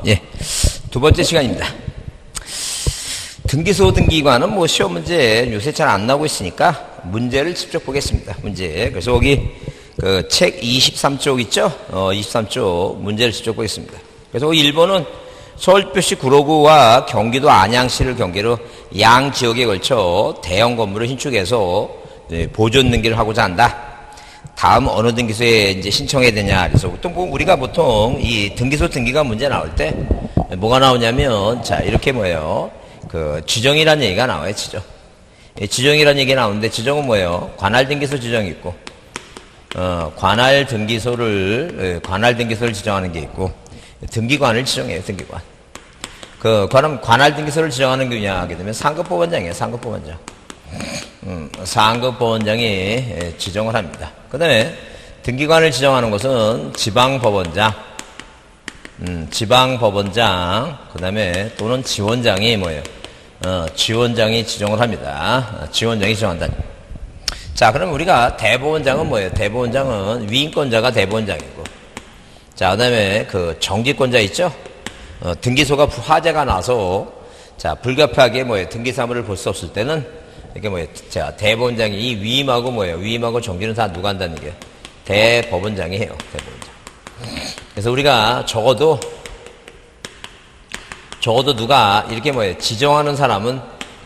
예. 두 번째 시간입니다. 등기소 등기관은 뭐 시험 문제 요새 잘 안 나오고 있으니까 문제를 직접 보겠습니다. 문제. 그래서 여기 그 책 23쪽 있죠? 23쪽 문제를 직접 보겠습니다. 그래서 1번은 서울특별시 구로구와 경기도 안양시를 경계로 양 지역에 걸쳐 대형 건물을 신축해서 보존 등기를 하고자 한다. 다음 어느 등기소에 이제 신청해야 되냐. 그래서 보통 우리가 보통 이 등기소 등기관 문제 나올 때 뭐가 나오냐면 자, 이렇게 뭐예요? 그 지정이라는 얘기가 나와요, 지정. 지정이라는 얘기가 나오는데 지정은 뭐예요? 관할 등기소 지정이 있고, 관할 등기소를 지정하는 게 있고, 등기관을 지정해요, 등기관. 그럼 관할 등기소를 지정하는 게 뭐냐 하게 되면 상급법원장이에요, 상급법원장. 상급법원장이 지정을 합니다. 그 다음에 등기관을 지정하는 것은 지방법원장, 지방법원장, 그 다음에 또는 지원장이 뭐예요? 지원장이 지정을 합니다. 지원장이 지정한다. 자, 그럼 우리가 대법원장은 뭐예요? 대법원장은 위임권자가 대법원장이고, 자, 그 다음에 그 정지권자 있죠? 등기소가 화재가 나서, 자, 불가피하게 뭐예요? 등기사무를 볼 수 없을 때는, 이게 뭐예요? 자, 대법원장이 이 위임하고 뭐예요? 위임하고 정지는 다 누가 한다는 게? 대법원장이 해요. 대법원장. 그래서 우리가 적어도 누가 이렇게 뭐예요? 지정하는 사람은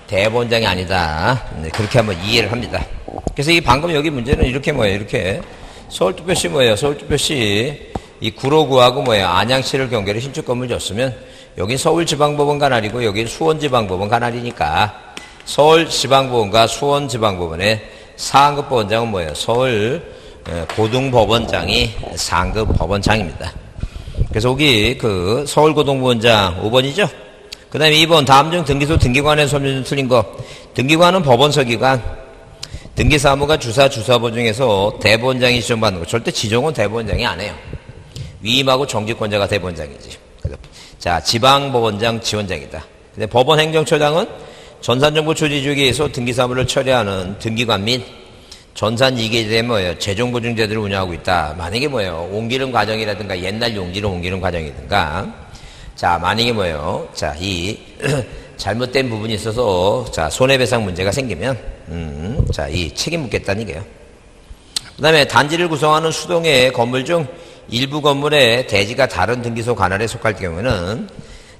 대법원장이 아니다. 네, 그렇게 한번 이해를 합니다. 그래서 이 방금 여기 문제는 이렇게 뭐예요? 이렇게 서울특별시 뭐예요? 서울특별시 이 구로구하고 뭐예요? 안양시를 경계로 신축 건물 줬으면 여긴 서울지방법원 관할이고 여긴 수원지방법원 관할이니까 서울지방법원과 수원지방법원의 상급법원장은 뭐예요? 서울 고등법원장이 상급법원장입니다. 그래서 여기 그 서울고등법원장 5번이죠? 그 다음에 2번 다음 중 등기소 등기관에 설명 틀린 거. 등기관은 법원서기관, 등기사무가 주사보 중에서 대법원장이 지정받는 거. 절대 지정은 대법원장이 안 해요. 위임하고 정지권자가 대법원장이지. 자, 지방법원장 지원장이다. 근데 법원행정처장은 전산정보 조직에 의해서 등기사무를 처리하는 등기관 및 전산 이계에 대해 뭐예요? 재정보증제도를 운영하고 있다. 만약에 뭐예요? 옮기는 과정이라든가 옛날 용지를 옮기는 과정이든가. 자, 만약에 뭐예요? 자, 이 잘못된 부분이 있어서 자, 손해배상 문제가 생기면 자, 이 책임 묻겠다는 얘기예요. 그다음에 단지를 구성하는 수동의 건물 중 일부 건물의 대지가 다른 등기소 관할에 속할 경우에는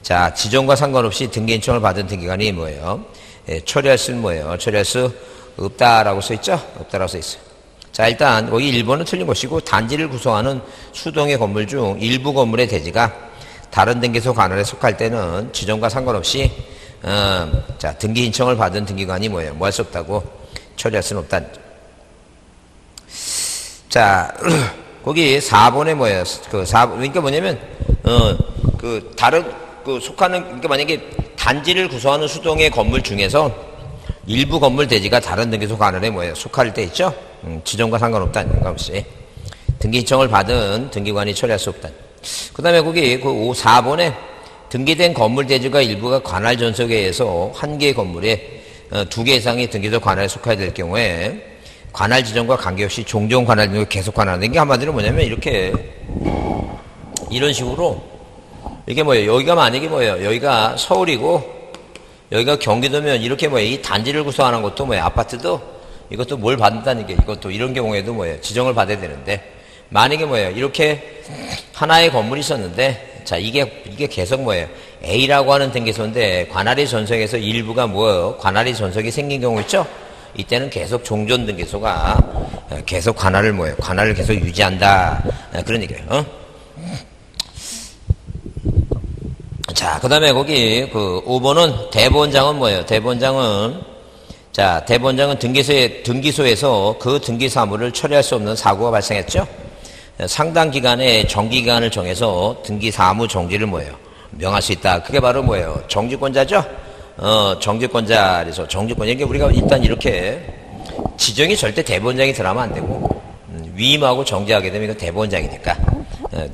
자, 지정과 상관없이 등기 인청을 받은 등기관이 뭐예요? 처리할 수는 뭐예요? 처리할 수 없다라고 써 있죠? 없다라고 써 있어요. 자, 일단 여기 1번은 틀린 것이고 단지를 구성하는 수동의 건물 중 일부 건물의 대지가 다른 등기소 관할에 속할 때는 지정과 상관없이 자, 등기 인청을 받은 등기관이 뭐예요? 뭐 할 수 없다고? 처리할 수는 없다. 자, 거기 4번에 뭐예요? 그러니까 뭐냐면 그 다른 그 속하는, 그러니까 만약에 단지를 구성하는 수동의 건물 중에서 일부 건물 대지가 다른 등기소 관할에 뭐예요? 속할 때 있죠? 지정과 상관없다는 상관없이 등기 인청을 받은 등기관이 처리할 수 없다. 그 다음에 거기 그 4번에 등기된 건물 대지가 일부가 관할 전석에 의해서 한 개의 건물에 2개 이상의 등기소 관할에 속해야 될 경우에 관할 지정과 관계없이 종종 관할 등을 계속 관할하는 게 한마디로 뭐냐면 이렇게 이런 식으로 이게 뭐예요? 여기가 만약에 뭐예요? 여기가 서울이고 여기가 경기도면 이렇게 뭐예요? 이 단지를 구성하는 것도 뭐예요? 아파트도 이것도 뭘 받는다는 게 이것도 이런 경우에도 뭐예요? 지정을 받아야 되는데 만약에 뭐예요? 이렇게 하나의 건물이 있었는데 자, 이게 계속 뭐예요? A라고 하는 등기소인데 관할의 전석에서 일부가 뭐예요? 관할의 전석이 생긴 경우 있죠? 이때는 계속 종전 등기소가 계속 관할을 뭐예요? 관할을 계속 유지한다. 그런 얘기예요. 자, 그 다음에 거기 그 5번은 대법원장은 뭐예요? 대법원장은 등기소에서 그 등기 사무를 처리할 수 없는 사고가 발생했죠? 상당 기간의 정기기간을 정해서 등기 사무 정지를 뭐예요? 명할 수 있다. 그게 바로 뭐예요? 정지권자죠? 정지권자. 그래서 정지권자. 이게 우리가 일단 이렇게 지정이 절대 대법원장이 들어가면 안 되고, 위임하고 정지하게 되면 이건 대법원장이니까.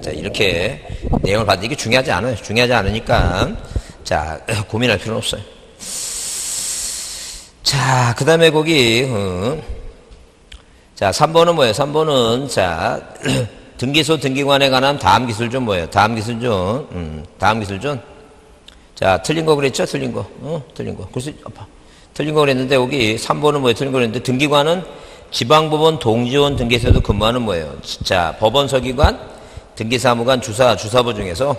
자, 이렇게 내용을 받는 게 중요하지 않아요. 중요하지 않으니까. 자, 고민할 필요는 없어요. 자, 그 다음에 거기, 자, 3번은 뭐예요? 3번은, 자, 등기소 등기관에 관한 다음 기술존 뭐예요? 다음 기술존. 다음 기술존. 자, 틀린 거 그랬죠? 틀린 거. 틀린 거. 글쎄, 아파. 틀린 거 그랬는데, 여기 3번은 뭐예요? 틀린 거 그랬는데, 등기관은 지방법원 동지원 등기소에도 근무하는 뭐예요? 자, 법원서기관, 등기사무관, 주사부 중에서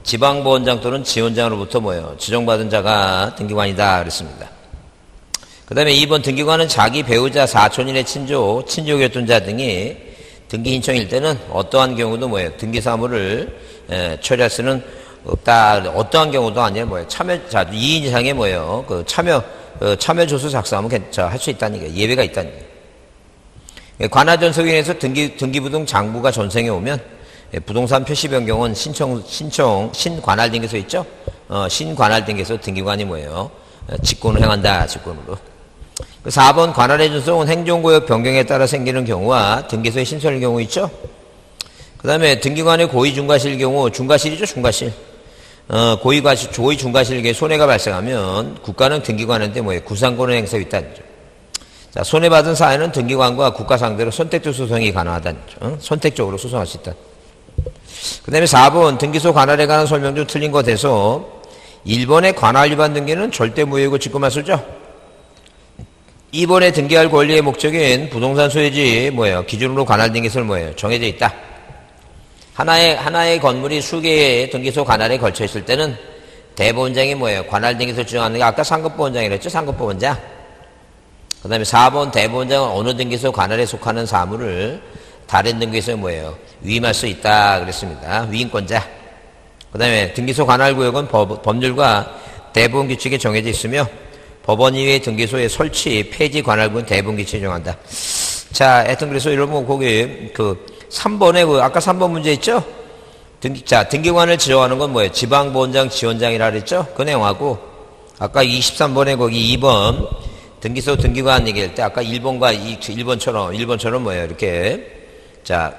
지방법원장 또는 지원장으로부터 뭐예요? 지정받은 자가 등기관이다. 그랬습니다. 그 다음에 2번 등기관은 자기 배우자, 사촌인의 친족이었던 등이 등기 신청일 때는 어떠한 경우도 뭐예요? 등기사무를 처리할 수는 없다. 어떠한 경우도 아니에요. 뭐예요? 2인 이상의 뭐예요? 참여조서 작성하면 할 수 있다는 게 예외가 있다는 게. 관할전속인에서 등기부등 장부가 전생에 오면 부동산 표시 변경은 신관할등기소 있죠? 신관할등기소 등기관이 뭐예요? 직권을 행한다. 직권으로. 4번 관할의 준성은 행정구역 변경에 따라 생기는 경우와 등기소의 신설의 경우 있죠? 그 다음에 등기관의 고의 중과실 경우, 중과실이죠, 중과실. 고의 중과실에 손해가 발생하면 국가는 등기관한테 뭐예요? 구상권을 행사하고 있다는 거죠. 자, 손해받은 사회는 등기관과 국가 상대로 선택적 소송이 가능하다는 거죠. 선택적으로 소송할 수 있다. 그 다음에 4번 등기소 관할에 관한 설명 중 틀린 것 돼서 1번의 관할 위반 등기는 절대 무효이고 직권말소죠. 2번의 등기할 권리의 목적인 부동산 소유지 뭐예요? 기준으로 관할 등기소를 뭐예요? 정해져 있다. 하나의 건물이 수개의 등기소 관할에 걸쳐 있을 때는 대법원장이 뭐예요? 관할 등기소 지정하는 게 아까 상급법원장이랬죠? 상급법원장. 그 다음에 4번 대법원장은 어느 등기소 관할에 속하는 사무를 다른 등기소에 뭐예요? 위임할 수 있다. 그랬습니다. 위임권자. 그 다음에 등기소 관할구역은 법률과 대법원 규칙에 정해져 있으며 법원 이외의 등기소의 설치, 폐지 관할구는 대법원 규칙에 정한다. 자, 하여튼 그래서 여러분 거기 3번에 아까 3번 문제 있죠? 등기관을 지정하는 건 뭐예요? 지방보원장, 지원장이라 그랬죠? 그 내용하고 아까 23번에 거기 2번 등기소 등기관 얘기할 때 아까 1번과 1번처럼 뭐예요? 이렇게 자,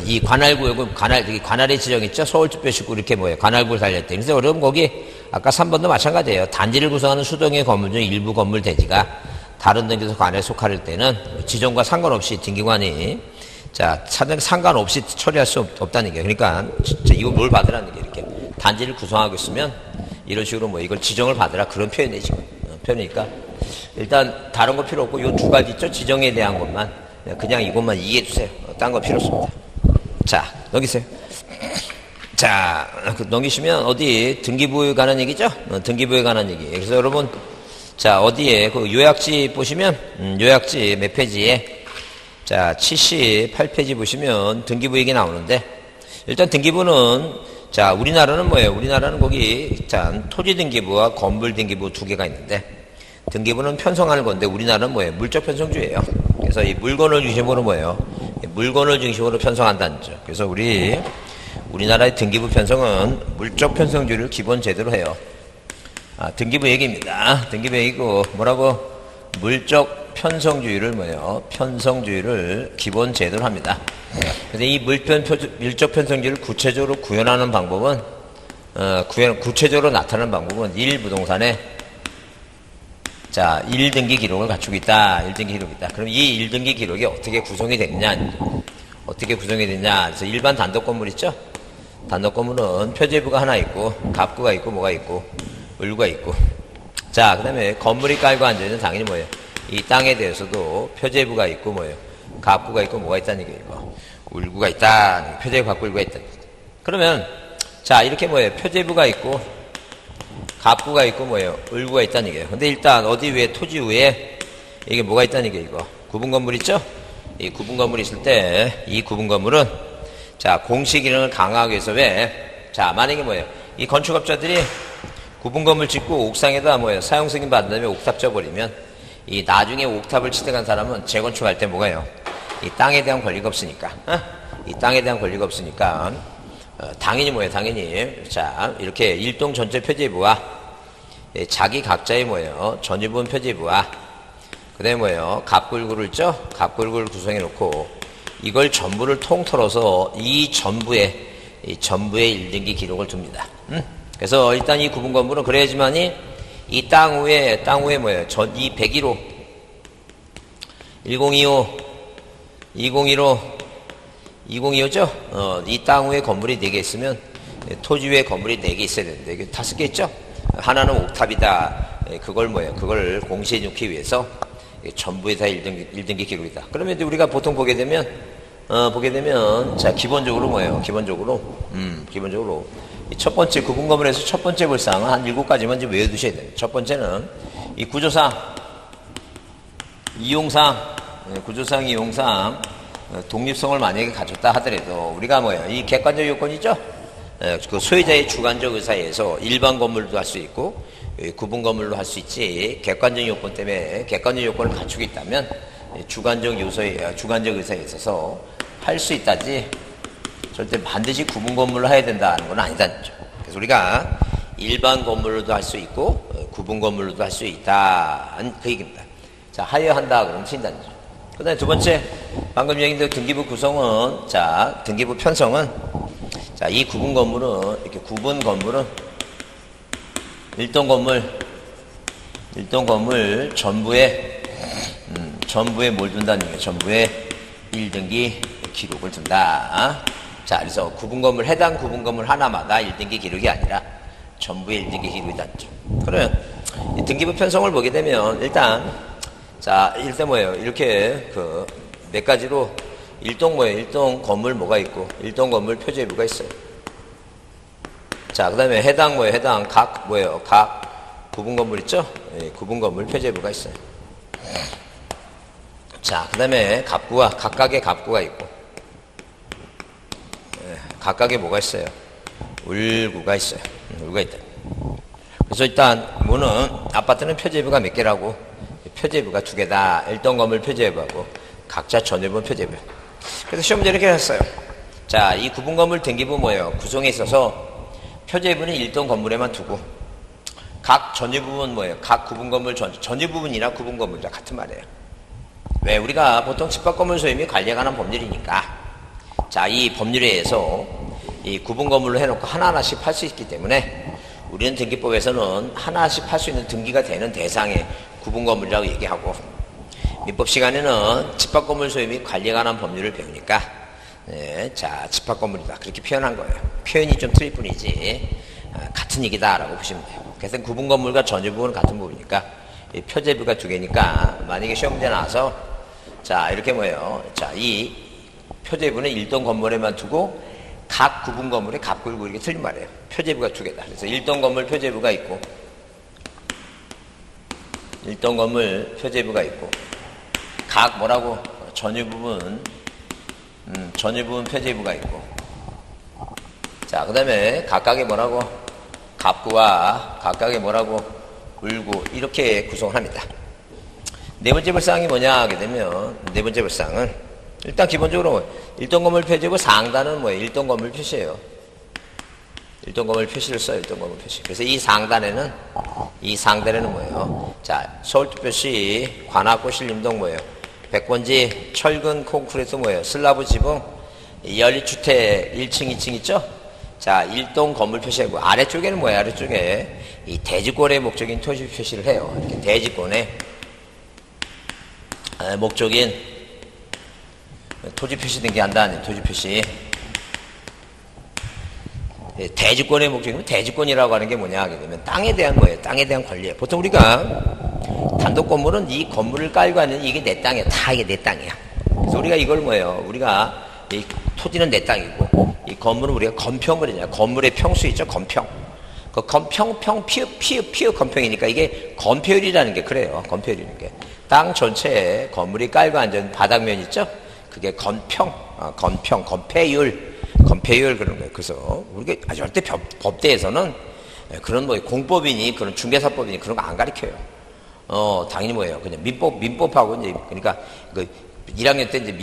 이 관할구역은 관할의 지정 있죠? 서울특별시구 이렇게 뭐예요? 관할구를 달렸대. 그래서 여러분 거기 아까 3번도 마찬가지예요. 단지를 구성하는 수동의 건물 중 일부 건물 대지가 다른 등기소 관할에 속할 때는 지정과 상관없이 등기관이 자, 상관없이 처리할 수 없다는 얘기예요. 그러니까 이거 뭘 받으라는 얘기예요. 이렇게 단지를 구성하고 있으면 이런 식으로 뭐 이걸 지정을 받으라 그런 표현이에요. 지금. 표현이니까 일단 다른 거 필요 없고 이 두 가지 있죠? 지정에 대한 것만 그냥 이것만 이해해 주세요. 딴 거 필요 없습니다. 자, 넘기세요. 자, 넘기시면 어디 등기부에 관한 얘기죠? 등기부에 관한 얘기. 그래서 여러분 자, 어디에 그 요약지 보시면 요약지 몇 페이지에 자, 78페이지 보시면 등기부 얘기 나오는데 일단 등기부는 자, 우리나라는 뭐예요? 우리나라는 거기 자, 토지 등기부와 건물 등기부 두 개가 있는데 등기부는 편성하는 건데 우리나라는 뭐예요? 물적 편성주의예요. 그래서 이 물건을 중심으로 뭐예요? 물건을 중심으로 편성한다는 거죠. 그래서 우리나라의 등기부 편성은 물적 편성주의를 기본 제도로 해요. 등기부 얘기입니다. 등기부 얘기고 뭐라고? 물적 편성주의를 뭐예요? 편성주의를 기본 제도로 합니다. 근데 이 물적 편성주의를 구체적으로 구현하는 방법은 구체적으로 나타내는 방법은 1부동산에 자, 1등기 기록을 갖추고 있다. 1등기 기록이 있다. 그럼 이 1등기 기록이 어떻게 구성이 됐냐? 어떻게 구성이 됐냐? 그래서 일반 단독 건물 있죠? 단독 건물은 표제부가 하나 있고, 갑구가 있고, 뭐가 있고, 을구가 있고. 자, 그 다음에 건물이 깔고 앉아있는 당연히 뭐예요? 이 땅에 대해서도 표제부가 있고, 뭐예요? 갑구가 있고, 뭐가 있다는 얘기예요, 이거. 을구가 있다. 표제부, 갑구, 을구가 있다. 그러면, 자, 이렇게 뭐예요? 표제부가 있고, 갑구가 있고 뭐예요? 을구가 있다는 얘기예요. 근데 일단 어디 위에 토지 위에 이게 뭐가 있다는 얘기예요, 이거. 구분 건물 있죠? 이 구분 건물이 있을 때 이 구분 건물은 자, 공시 기능을 강화하기 위해서 자, 만약에 뭐예요? 이 건축업자들이 구분 건물 짓고 옥상에다 뭐예요? 사용 승인 받은 다음에 옥탑 져버리면 이 나중에 옥탑을 취득한 사람은 재건축할 때 뭐가요? 이 땅에 대한 권리가 없으니까. 이 땅에 대한 권리가 없으니까 당연히 뭐예요? 당연히 자, 이렇게 일동 전체 표제부와 자기 각자의 뭐예요? 전유분 표제부와 그 다음에 뭐예요? 갑굴구를 있죠? 갑굴구를 구성해 놓고 이걸 전부를 통틀어서 이 전부의 1등기 기록을 둡니다. 그래서 일단 이 구분 건물은 그래야지만이 이 땅 위에 뭐예요? 이 101호 1025 2015 2025죠? 이 땅 위에 건물이 4개 있으면 토지 위에 건물이 4개 있어야 되는데 이게 5개 있죠? 하나는 옥탑이다. 그걸 뭐예요? 그걸 공시해 놓기 위해서 전부에 다 1등기 기록이다. 그러면 이제 우리가 보통 보게 되면 자, 기본적으로 뭐예요? 기본적으로 이 첫 번째 구분 건물에서 첫 번째 불상은 한 7가지만 이제 외워두셔야 돼요. 첫 번째는 이 구조상, 이용상 독립성을 만약에 가졌다 하더라도 우리가 뭐예요? 이 객관적 요건이죠? 그 소유자의 주관적 의사에 의해서 일반 건물도 할 수 있고 구분 건물로 할 수 있지. 객관적 요건 때문에 객관적 요건을 갖추고 있다면 주관적 의사에 있어서 할 수 있다지 절대 반드시 구분 건물로 해야 된다는 건 아니다는 거죠. 그래서 우리가 일반 건물로도 할 수 있고 구분 건물로도 할 수 있다. 그 얘기입니다. 자, 하여한다 그러면 틀린다는 거죠. 그 다음에 두 번째, 방금 얘기한 등기부 구성은, 자, 등기부 편성은, 자, 이 구분 건물은, 이렇게 구분 건물은, 일동 건물 전부에 뭘 둔다는 거예요? 전부에 1등기 기록을 둔다. 자, 그래서 해당 구분 건물 하나마다 1등기 기록이 아니라 전부의 1등기 기록이다. 그러면 이 등기부 편성을 보게 되면 일단 뭐예요? 이렇게 몇 가지로 일동 건물 뭐가 있고 일동 건물 표제부가 있어요. 자, 그다음에 해당 각 구분 건물 있죠? 예, 구분 건물 표제부가 있어요. 자, 그다음에 각각의 갑구가 있고, 예, 각각의 뭐가 있어요? 울구가 있어요. 울구가 있다. 그래서 일단 아파트는 표제부가 몇 개라고? 표제부가 2개다. 일동 건물 표제부하고 각자 전유분 표제부. 그래서 시험 문제 이렇게 했어요. 자, 이 구분 건물 등기부 뭐예요? 구성에 있어서 표제부는 일동 건물에만 두고 각 전유부분 뭐예요? 각 구분 건물 전유부분이나 구분 건물이랑 같은 말이에요. 왜? 우리가 보통 집합 건물 소유미 관리에 관한 법률이니까, 자, 이 법률에 의해서 이 구분 건물로 해놓고 하나하나씩 팔 수 있기 때문에 우리는 등기법에서는 하나씩 팔 수 있는 등기가 되는 대상의 구분 건물이라고 얘기하고, 민법 시간에는 집합 건물 소유 및 관리에 관한 법률을 배우니까, 네, 자, 집합 건물이다 그렇게 표현한 거예요. 표현이 좀 틀릴 뿐이지 같은 얘기다라고 보시면 돼요. 그래서 구분 건물과 전유 부분은 같은 부분이니까 표제부가 2개니까 만약에 시험 문제 나와서 자, 이렇게 뭐예요? 자, 이 표제부는 일동 건물에만 두고 각 구분 건물에 갑굴고 이렇게 틀린 말이에요. 표제부가 2개다. 그래서 일동 건물 표제부가 있고, 일동 건물 표제부가 있고, 각 전유 부분 표제부가 있고, 자, 그 다음에 각각의 갑구와 각각의 울구, 이렇게 구성을 합니다. 네 번째 불상이 뭐냐 하게 되면, 네 번째 불상은 일단 기본적으로 일동 건물 표제부 상단은 뭐예요? 일동 건물 표시예요. 일동 건물 표시를 써요. 일동 건물 표시. 그래서 이 상단에는 뭐예요? 자, 서울특별시 관악구 신림동 뭐예요? 백번지 철근 콘크리트 뭐예요? 슬라브 지붕 연립주택 1층 2층 있죠? 자, 일동 건물 표시하고 아래쪽에는 뭐예요? 아래쪽에 이 대지권의 목적인 토지 표시를 해요. 이렇게 대지권의 목적인 토지 표시 등기한다는 토지 표시. 대지권의 목적이면 대지권이라고 하는 게 뭐냐 하게 되면 땅에 대한 뭐예요? 땅에 대한 권리예요. 보통 우리가 단독 건물은 이 건물을 깔고 하는 이게 내 땅이야. 다 이게 내 땅이야. 그래서 우리가 이걸 뭐예요? 우리가 이 토지는 내 땅이고 이 건물은 우리가 건평을 했잖아요. 건물의 평수 있죠? 건평. 그 피읍 건평이니까 이게 건폐율이라는 게 그래요. 건폐율이라는 게. 땅 전체에 건물이 깔고 앉은 바닥면 있죠? 그게 건폐율 그런 거예요. 그래서 우리가 절대 법대에서는 그런 공법이니 그런 중개사법이니 그런 거 안 가르쳐요. 당연히 뭐예요? 그냥 민법하고 이제 그러니까 그 1학년 때 이제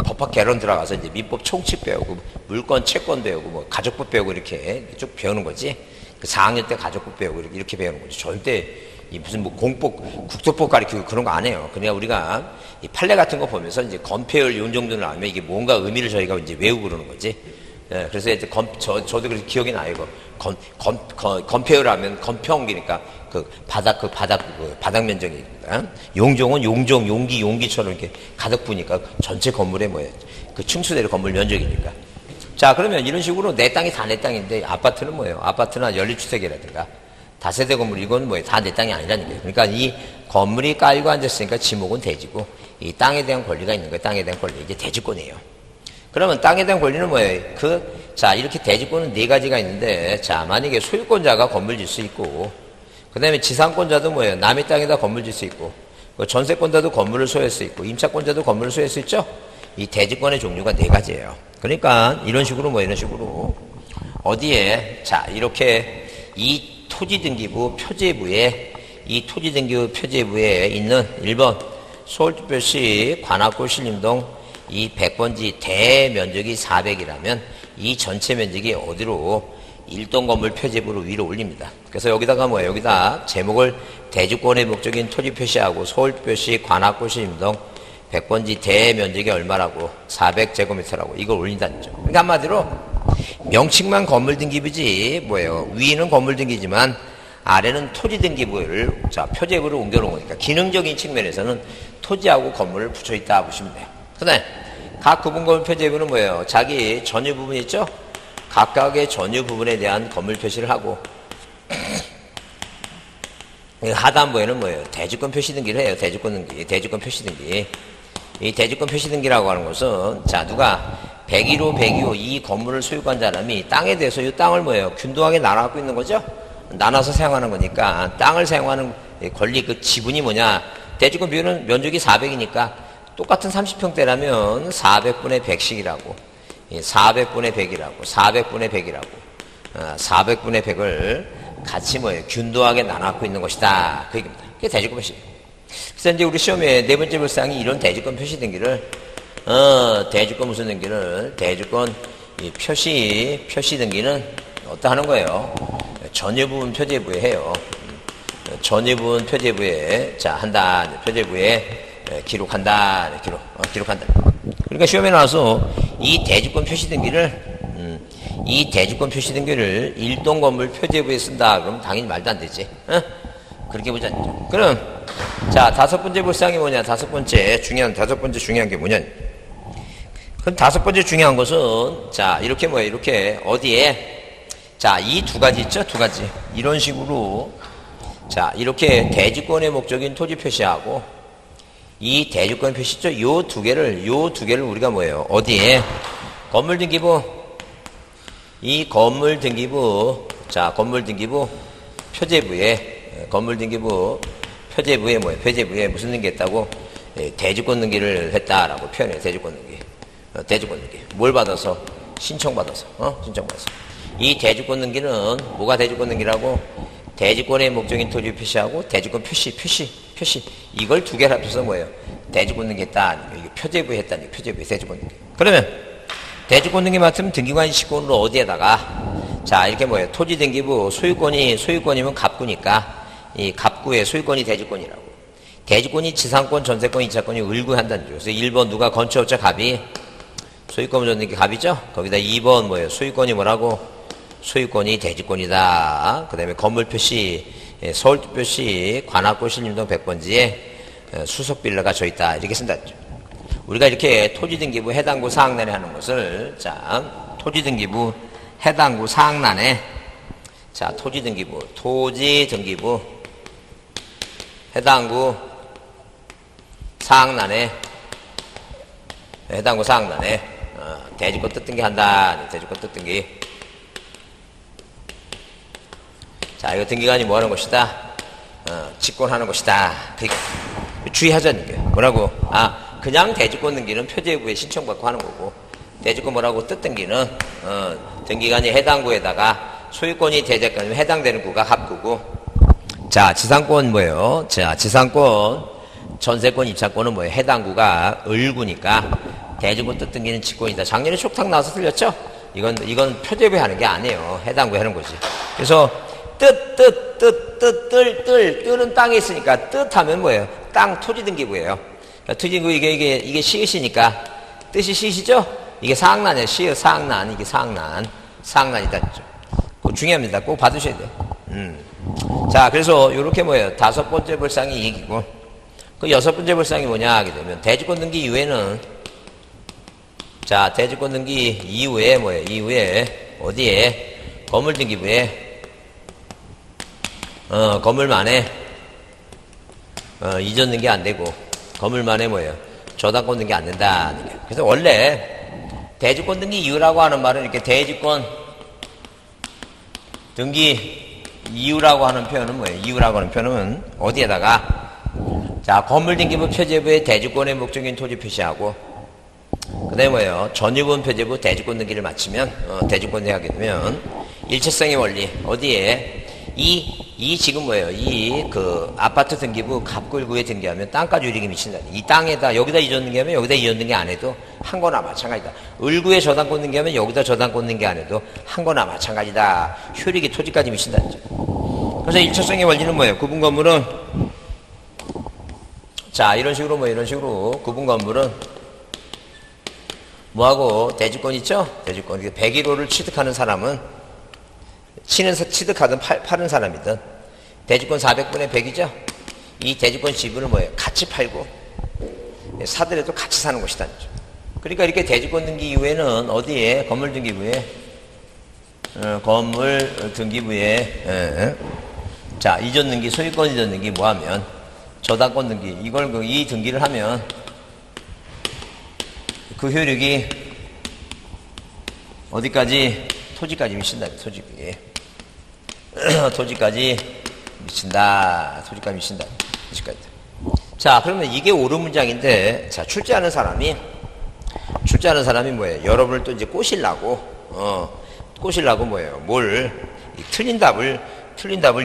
법학 개론 들어가서 이제 민법 총칙 배우고 물권 채권 배우고 가족법 배우고 이렇게 쭉 배우는 거지. 그 4학년 때 가족법 배우고 이렇게 배우는 거지. 절대 무슨 국토법 가르치고 그런 거 안 해요. 그냥 우리가 이 판례 같은 거 보면서 이제 건폐율 요 정도는 알면 이게 뭔가 의미를 저희가 이제 외우고 그러는 거지. 예, 그래서 이제 저도 그렇게 기억이 나요. 이거 건폐율하면 건평기니까 그 바닥 면적이 용종은 용기처럼 이렇게 가득 부니까 전체 건물에 뭐예요? 그 층수대로 건물 면적이니까. 자, 그러면 이런 식으로 내 땅이 다 내 땅인데 아파트는 뭐예요? 아파트나 연립주택이라든가 다세대 건물 이건 뭐예요? 다 내 땅이 아니라는 거예요. 그러니까 이 건물이 깔고 앉았으니까 지목은 대지고 이 땅에 대한 권리가 있는 거예요. 땅에 대한 권리. 이게 대지권이에요. 그러면 땅에 대한 권리는 뭐예요? 자, 이렇게 대지권은 네 가지가 있는데, 자, 만약에 소유권자가 건물 질 수 있고, 그 다음에 지상권자도 뭐예요? 남의 땅에다 건물 질 수 있고, 전세권자도 건물을 소유할 수 있고, 임차권자도 건물을 소유할 수 있죠? 이 대지권의 종류가 네 가지예요. 그러니까, 이런 식으로 이런 식으로, 어디에, 자, 이렇게 이 토지등기부 표제부에, 이 토지등기부 표제부에 있는 1번, 서울특별시 관악구 신림동 이 100번지 대면적이 400이라면 이 전체 면적이 어디로 일동 건물 표제부로 위로 올립니다. 그래서 여기다가 뭐예요? 여기다 제목을 대주권의 목적인 토지 표시하고 서울특별시 관악구 신림동 100번지 대면적이 얼마라고 400제곱미터라고 이걸 올린다는 점. 그러니까 한마디로 명칭만 건물 등기부지 뭐예요? 위는 건물 등기지만 아래는 토지 등기부를 자 표제부로 옮겨놓은 거니까 기능적인 측면에서는 토지하고 건물을 붙여 있다 보시면 돼요. 그다음에 각 구분건물 표제부는 뭐예요? 자기 전유 부분 있죠? 각각의 전유 부분에 대한 건물 표시를 하고 하단부에는 뭐예요? 대주권 표시 등기를 해요. 대주권 표시 등기. 이 대주권 표시 등기라고 하는 것은 자 누가 101호, 102호 이 건물을 소유한 사람이 땅에 대해서 이 땅을 뭐예요? 균등하게 나눠갖고 있는 거죠? 나눠서 사용하는 거니까 땅을 사용하는 권리 그 지분이 뭐냐? 대주권 비율은 면적이 400이니까 똑같은 30평대라면 400분의 100씩이라고 400분의 100이라고 400분의 100이라고 400분의 100을 같이 뭐예요? 균등하게 나눠갖고 있는 것이다. 그 얘기입니다. 그게 대주권 표시. 그래서 이제 우리 시험에 네 번째 불상이 이런 대주권 표시 등기를 대주권 무슨 등기를 대주권 표시 등기는 어떠 하는 거예요? 전유 부분 표제부에 해요. 전유 부분 표제부에 자 한다. 표제부에 기록한다. 기록한다. 그러니까 시험에 나와서 이 대주권 표시 등기를 일동 건물 표제부에 쓴다. 그러면 당연히 말도 안 되지. 그렇게 보자. 그럼 자 다섯 번째 불상이 뭐냐? 다섯 번째 중요한 게 뭐냐? 그럼 다섯 번째 중요한 것은 자 이렇게 뭐예요? 이렇게 어디에 자 이 두 가지 있죠? 두 가지 이런 식으로 자 이렇게 대주권의 목적인 토지 표시하고 이 대주권 표시죠? 요 두 개를 우리가 뭐예요? 어디에? 건물 등기부 자 건물 등기부 표제부에 뭐예요? 표제부에 무슨 등기했다고? 대주권 등기를 했다라고 표현해요. 대주권 등기. 뭘 받아서? 신청받아서. 이 대주권 등기는 뭐가 대주권 등기라고? 대주권의 목적인 토지 표시하고 대주권 표시 이걸 두 개를 합쳐서 뭐예요? 대주권 등기 했다. 이게 표제부에 했다니 표제부에 대주권 등기. 그러면 대주권 등기 맡으면 등기관 인식권으로 어디에다가 자 이렇게 뭐예요? 토지 등기부 소유권이면 갑구니까 이 갑구의 소유권이 대주권이라고. 대주권이 지상권, 전세권, 이차권이 을구한다는 거죠. 그래서 1번 누가 건축업자 갑이 소유권 전등기 갑이죠? 거기다 2번 뭐예요? 소유권이 뭐라고? 소유권이 대주권이다. 그 다음에 건물 표시 서울특별시 관악구 신림동 100번지에 수속 빌라가 져 있다. 이렇게 쓴다. 우리가 이렇게 토지등기부 해당구 사항란에 하는 것을 자 토지등기부 해당구 사항란에 자 토지등기부 해당구 사항란에 대주권 뜻등기 한다. 대주권 뜻등기. 자, 이거 등기관이 뭐 하는 것이다? 직권하는 것이다. 주의하자는 게. 뭐라고? 그냥 대주권 등기는 표제부에 신청받고 하는 거고, 대주권 뭐라고? 뜻등기는, 등기관이 해당구에다가 소유권이 대제권이면 해당되는 구가 합구고, 자, 지상권 뭐예요? 자, 지상권, 전세권, 입차권은 뭐예요? 해당구가 을구니까, 대주권 뜻등기는 직권이다. 작년에 촉탁 나와서 틀렸죠? 이건 표제부에 하는 게 아니에요. 해당구에 하는 거지. 그래서, 뜰은 땅에 있으니까 뜻하면 뭐예요? 땅 토지 등기부예요. 토지 등기부 이게 시읒이니까 뜻이 시읒이죠? 이게 사항난이에요. 시의 사항난. 이게 사항난이다. 그거 중요합니다. 꼭 받으셔야 돼요. 자, 그래서 요렇게 뭐예요? 다섯 번째 벌상이 이익이고, 그 여섯 번째 벌상이 뭐냐 하게 되면, 대지권 등기 이후에는, 자, 대지권 등기 이후에 뭐예요? 이후에, 어디에? 건물 등기부에, 건물만에, 이전 등기 안 되고, 건물만에 뭐예요? 저당권 등기 안 된다. 그래서 원래, 대지권 등기 이후라고 하는 말은 이렇게 대지권 등기 이후라고 하는 표현은 뭐예요? 이후라고 하는 표현은 어디에다가, 자, 건물등기부 표제부에 대지권의 목적인 토지 표시하고, 그 다음에 뭐예요? 전유분 표제부 대지권 등기를 마치면, 대지권 등기하게 되면, 일체성의 원리, 어디에? 이 지금 뭐예요? 아파트 등기부 갑골구에 등기하면 땅가지 유익이 미친다. 이 땅에다, 여기다 이전 등기하면 여기다 이전 등기 안 해도 한 거나 마찬가지다. 을구에 저당권 등기하면 여기다 저당권 등기 안 해도 한 거나 마찬가지다. 효력이 토지까지 미친다는 거죠. 그래서 일체성의 원리는 뭐예요? 구분 건물은, 자, 이런 식으로 구분 건물은 뭐하고 대지권 있죠? 대지권. 101호를 취득하는 사람은 취득하든 파는 사람이든 대지권 400분의 100이죠? 이 대지권 지분을 뭐예요? 같이 팔고 사더라도 같이 사는 것이다. 그러니까 이렇게 대지권 등기 이후에는 어디에? 건물 등기부에 자, 이전 등기, 소유권 이전 등기 뭐 하면? 저당권 등기. 이 등기를 하면 그 효력이 어디까지? 토지까지 미친다. 토지까지 미친다. 토지까지. 자, 그러면 이게 옳은 문장인데, 자, 출제하는 사람이 뭐예요? 여러분을 또 이제 꼬시려고 뭐예요? 틀린 답을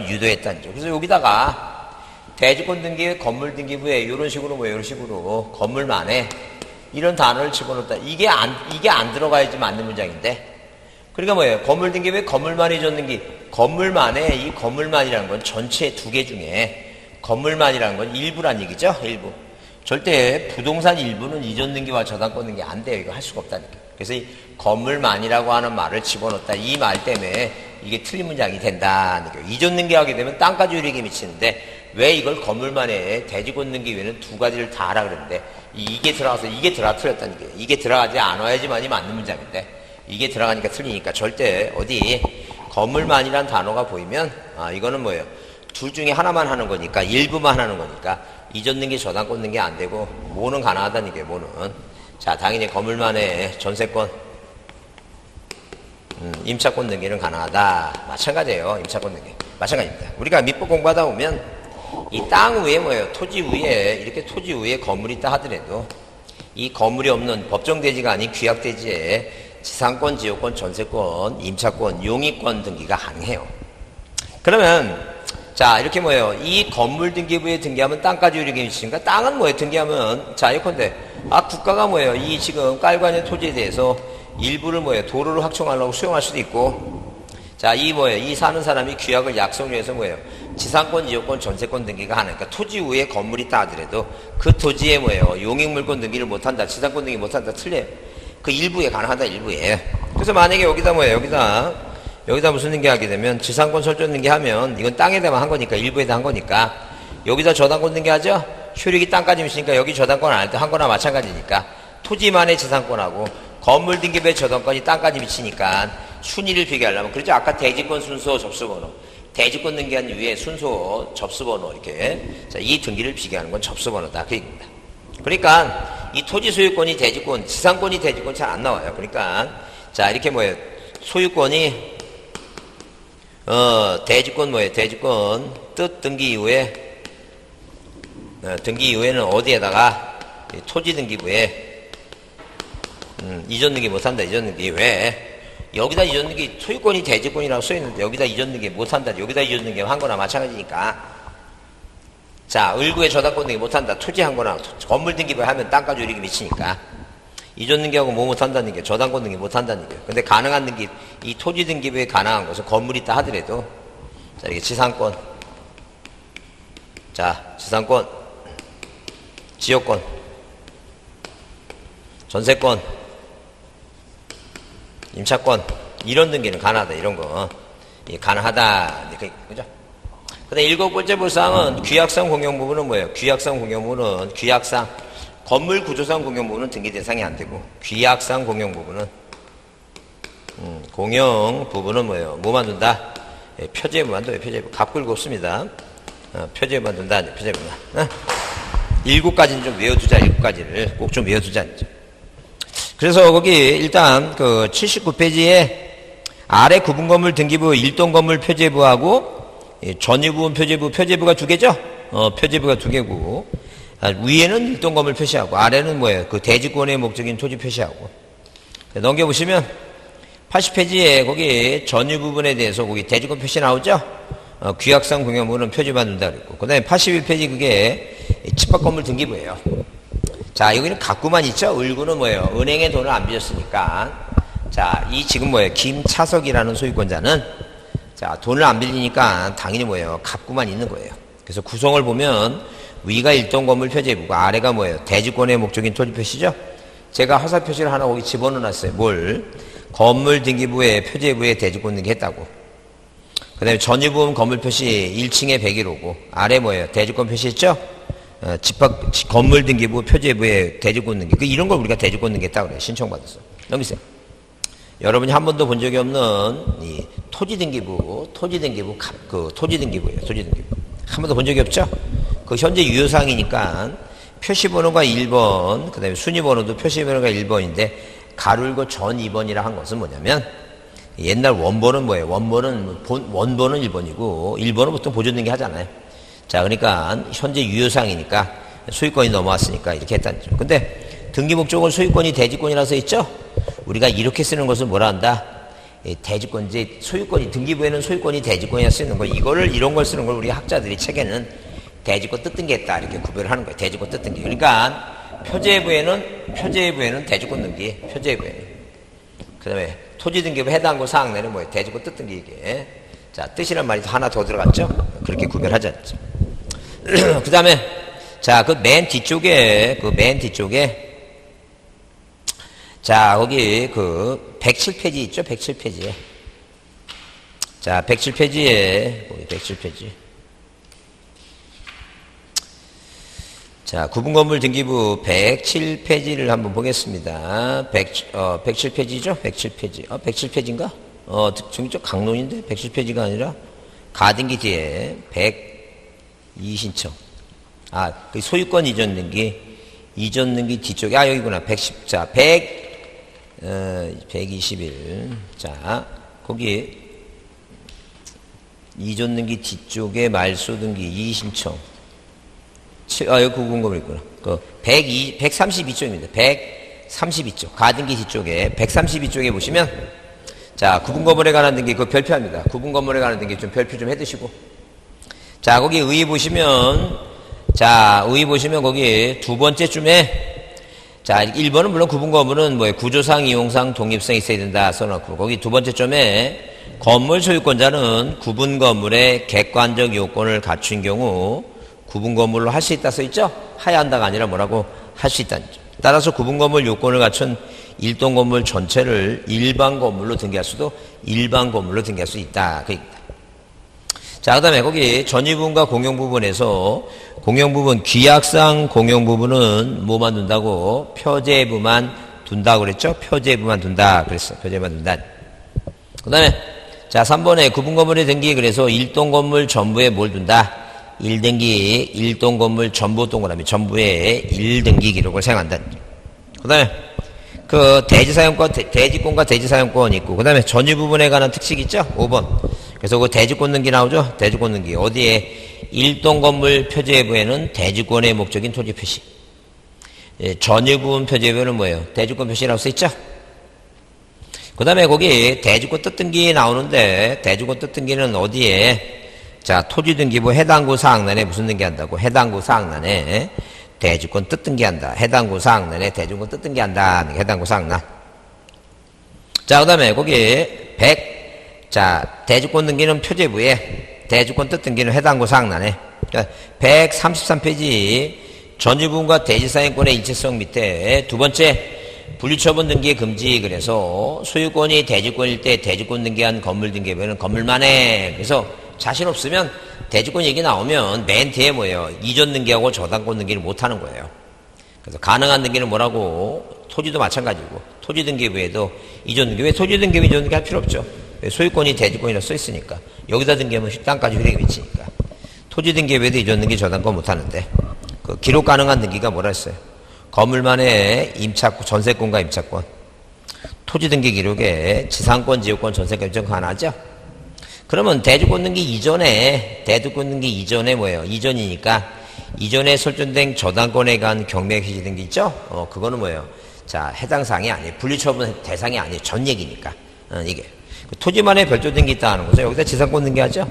유도했다는 거죠. 그래서 여기다가 대지권 등기, 건물 등기부에 이런 식으로 뭐예요? 이런 식으로 건물만에 이런 단어를 집어넣었다. 이게 안 들어가야지 맞는 문장인데, 그러니까 뭐예요? 건물 등기부에 건물만 이전 등기. 건물만에 이 건물만이라는 건 전체 두 개 중에 건물만이라는 건 일부란 얘기죠? 일부. 절대 부동산 일부는 이전 등기와 저당권 등기 안 돼요. 이거 할 수가 없다니까. 그래서 이 건물만이라고 하는 말을 집어넣었다. 이 말 때문에 이게 틀린 문장이 된다. 이전 등기하게 되면 땅가지 유익이 미치는데 왜 이걸 건물만에 대지권 등기 외에는 두 가지를 다 하라 그랬는데 이게 들어가서 이게 틀렸다는 게 이게 들어가지 않아야지만이 맞는 문장인데 이게 들어가니까 틀리니까 절대 어디 건물만이란 단어가 보이면 이거는 뭐예요? 둘 중에 하나만 하는 거니까 일부만 하는 거니까 이전 등기 저당권 등기 안 되고 뭐는 가능하다는 게 뭐는 자 당연히 건물만의 전세권 임차권 등기는 가능하다. 마찬가지예요. 임차권 등기 마찬가지입니다. 우리가 민법 공부하다 보면 이 땅 위에 뭐예요? 토지 위에 이렇게 토지 위에 건물이 있다 하더라도 이 건물이 없는 법정대지가 아닌 귀약대지에 지상권, 지역권, 전세권, 임차권, 용의권 등기가 가능해요. 그러면 자 이렇게 뭐예요? 이 건물 등기부에 등기하면 땅가지 유익이 미치니까 땅은 뭐예요? 등기하면 자 예컨대 국가가 뭐예요? 이 지금 깔고 있는 토지에 대해서 일부를 뭐예요? 도로를 확충하려고 수용할 수도 있고 자 이 뭐예요? 이 사는 사람이 규약을 약속을 해서 뭐예요? 지상권, 지역권, 전세권 등기가 하니까 토지 위에 건물이 있다 하더라도 그 토지에 뭐예요? 용익물권 등기를 못한다, 지상권 등기 못한다 틀려요. 그 일부에 가능하다. 일부에. 그래서 만약에 여기다 뭐예요? 여기다 무슨 등기하게 되면 지상권 설정 등기하면 이건 땅에다만 한 거니까 일부에다 한 거니까 여기다 저당권 등기하죠? 효력이 땅까지 미치니까 여기 저당권 안 할 때 한 거나 마찬가지니까 토지만의 지상권하고 건물 등기부의 저당권이 땅까지 미치니까 순위를 비교하려면 그렇죠? 아까 대지권 순서 접수번호 대지권 등기한 위에 순서 접수번호 이렇게 자, 이 등기를 비교하는 건 접수번호다. 그 얘기입니다. 그러니까 이 토지 소유권이 대지권, 지상권이 대지권 잘 안 나와요. 그러니까 자 이렇게 뭐예요? 소유권이 대지권 뭐예요? 대지권 뜻 등기 이후에 등기 이후에는 어디에다가 토지 등기부에 이전 등기 못한다. 이전 등기 왜? 여기다 이전 등기 소유권이 대지권이라고 써있는데 여기다 이전 등기 못한다. 여기다 이전 등기 한 거나 마찬가지니까 자, 을구에 저당권 등기 못한다. 토지 한 거나 건물 등기부 하면 땅가지 유익이 미치니까 이전 등기하고 뭐 못한다는 게 저당권 등기 못한다는 게 근데 가능한 등기 이 토지 등기부에 가능한 것은 건물이 있다 하더라도 자 이게 지상권 자 지상권 지역권 전세권 임차권, 이런 등기는 가능하다, 이런 거. 가능하다. 그죠? 그 다음에 7번째 볼 사항은 규약상 공용 부분은 뭐예요? 규약상 공용 부분은, 규약상, 건물 구조상 공용 부분은 등기 대상이 안 되고, 규약상 공용 부분은, 공용 부분은 뭐예요? 뭐만 둔다? 예, 표제부만 둬요, 표제부. 갑글고 없습니다. 표제부만 둔다, 표제부만. 7가지는 좀 외워두자, 7가지를. 꼭 좀 외워두자. 그래서 거기 일단 그 79페이지에 아래 구분건물 등기부 1동건물 표제부하고 전유부분 표제부, 표제부가 2개죠? 표제부가 2개고, 위에는 1동건물 표시하고, 아래는 뭐예요? 그 대지권의 목적인 토지 표시하고. 넘겨보시면, 80페이지에 거기 전유부분에 대해서 거기 대지권 표시 나오죠? 규약상 공용부는 표지만 둔다 그랬고. 그 다음에 81페이지 그게 집합건물 등기부예요. 자, 여기는 갖고만 있죠? 을구는 뭐예요? 은행에 돈을 안 빌렸으니까. 자, 이 지금 뭐예요? 김차석이라는 소유권자는 자, 돈을 안 빌리니까 당연히 뭐예요? 갖고만 있는 거예요. 그래서 구성을 보면 위가 1동건물 표제부고 아래가 뭐예요? 대지권의 목적인 토지 표시죠? 제가 화살 표시를 하나 거기 집어넣어놨어요. 뭘? 건물 등기부에 표제부에 대지권 등기했다고. 그 다음에 전유부분 건물 표시 1층에 101호고 아래 뭐예요? 대지권 표시했죠? 건물 등기부 표제부에 대지권 등기. 이런 걸 우리가 대지권 등기했다고 그래요. 신청받았어. 넘기세요. 여러분이 한 번도 본 적이 없는 이 토지 등기부예요. 토지 등기부예요. 토지 등기부. 한 번도 본 적이 없죠? 그 현재 유효사항이니까 표시번호가 1번, 그 다음에 순위번호도 표시번호가 1번인데 가로일고 전 2번이라 한 것은 뭐냐면 옛날 원본은 뭐예요? 원본은 1번이고 1번은 보통 보존등기 하잖아요. 자, 그러니까 현재 유효사항이니까 소유권이 넘어왔으니까 이렇게 했다는 거죠. 근데 등기 목적은 소유권이 대지권이라서 있죠? 우리가 이렇게 쓰는 것을 뭐라 한다? 대지권, 이제 소유권이, 등기부에는 소유권이 대지권이라 쓰는 거, 이런 걸 쓰는 걸 우리 학자들이 책에는 대지권 뜻등기했다, 이렇게 구별을 하는 거예요. 대지권 뜻등기. 그러니까 표제부에는 대지권 등기, 표제부에는. 그 다음에 토지등기부 해당구 사항내는 뭐예요? 대지권 뜻등기 이게. 자, 뜻이란 말이 하나 더 들어갔죠? 그렇게 구별하자. 그 다음에, 자, 그 맨 뒤쪽에, 자, 거기 그 107페이지 있죠? 107페이지에. 자, 107페이지에, 거기 107페이지. 자, 구분건물 등기부 107페이지를 한번 보겠습니다. 107페이지죠? 107페이지. 107페이지인가? 저기 저 강론인데? 107페이지가 아니라 가등기 뒤에 102신청. 그 소유권 이전 등기 뒤쪽에, 여기구나. 121. 자, 거기 이전 등기 뒤쪽에 말소 등기 이의신청. 여기 구분건물 있구나. 132쪽입니다. 132쪽. 가등기 뒤쪽에, 132쪽에 보시면, 자, 구분건물에 관한 등기, 그거 별표합니다. 구분건물에 관한 등기 좀 별표 좀 해두시고. 자, 거기 의의 보시면, 거기 두 번째쯤에, 자, 1번은 물론 구분건물은 뭐예요? 구조상, 이용상, 독립성 있어야 된다 써놓고, 거기 두 번째 점에 건물 소유권자는 구분건물의 객관적 요건을 갖춘 경우 구분건물로 할 수 있다 써있죠? 하야 한다가 아니라 뭐라고? 할 수 있다는 점. 따라서 구분건물 요건을 갖춘 일동건물 전체를 일반 건물로 등기할 수도 일반 건물로 등기할 수 있다. 그 얘기다. 자, 그 다음에 거기 전유부분과 공용부분에서 공용부분, 규약상 공용부분은 뭐만 둔다고? 표제부만 둔다고 그랬죠? 표제부만 둔다. 그랬어. 표제부만 둔다. 그 다음에, 자, 3번에 구분건물의 등기, 그래서 1동건물 전부에 뭘 둔다? 1등기, 1동건물 전부 동그라미, 전부에 1등기 기록을 사용한다. 그 다음에, 그 대지사용권, 대지권과 대지사용권이 있고, 그 다음에 전유부분에 관한 특식이 있죠? 5번. 그래서 그 대지권 등기 나오죠? 대지권 등기. 어디에? 1동건물 표제부에는 대지권의 목적인 토지 표시. 전유부분 표제부에는 뭐예요? 대지권 표시라고 써있죠? 그 다음에 거기 대지권 뜻등기 나오는데, 대지권 뜻등기는 어디에? 자, 토지등기부 해당구 사항란에 무슨 등기한다고? 해당구 사항란에 대지권 뜻등기한다. 해당구 사항란에 대지권 뜻등기한다. 해당구 사항란. 자, 그 다음에 거기 100, 대지권 등기는 표제부에, 대지권 뜻등기는 해당구 사항란에. 133페이지 전유부분과 대지사용권의 일체성 밑에 두 번째 분리처분 등기 금지. 그래서 소유권이 대지권일 때 대지권 등기한 건물 등기부에는 건물만에, 그래서 자신 없으면 대지권 얘기 나오면 맨 뒤에 뭐예요? 이전 등기하고 저당권 등기를 못 하는 거예요. 그래서 가능한 등기는 뭐라고? 토지도 마찬가지고, 토지 등기부에도 이전 등기. 왜 토지 등기부 이전 등기 할 필요 없죠? 왜 소유권이 대지권이라 써 있으니까. 여기다 등기하면 땅까지 효력이 미치니까. 토지 등기부에도 이전 등기 저당권 못 하는데, 그 기록 가능한 등기가 뭐라 했어요? 건물만의 임차권, 전세권과 임차권. 토지 등기 기록에 지상권, 지역권, 전세권, 임차권 하나 하죠? 그러면 대지권 등기 이전에, 대지권 등기 이전에 뭐예요? 이전이니까, 이전에 설정된 저당권에 관한 경매 해지 등기 있죠? 그거는 뭐예요? 자, 해당 사항이 아니에요. 분리처분 대상이 아니에요. 전 얘기니까. 이게. 토지만의 별도 등기 있다는 거죠. 여기다 지상권 등기 하죠?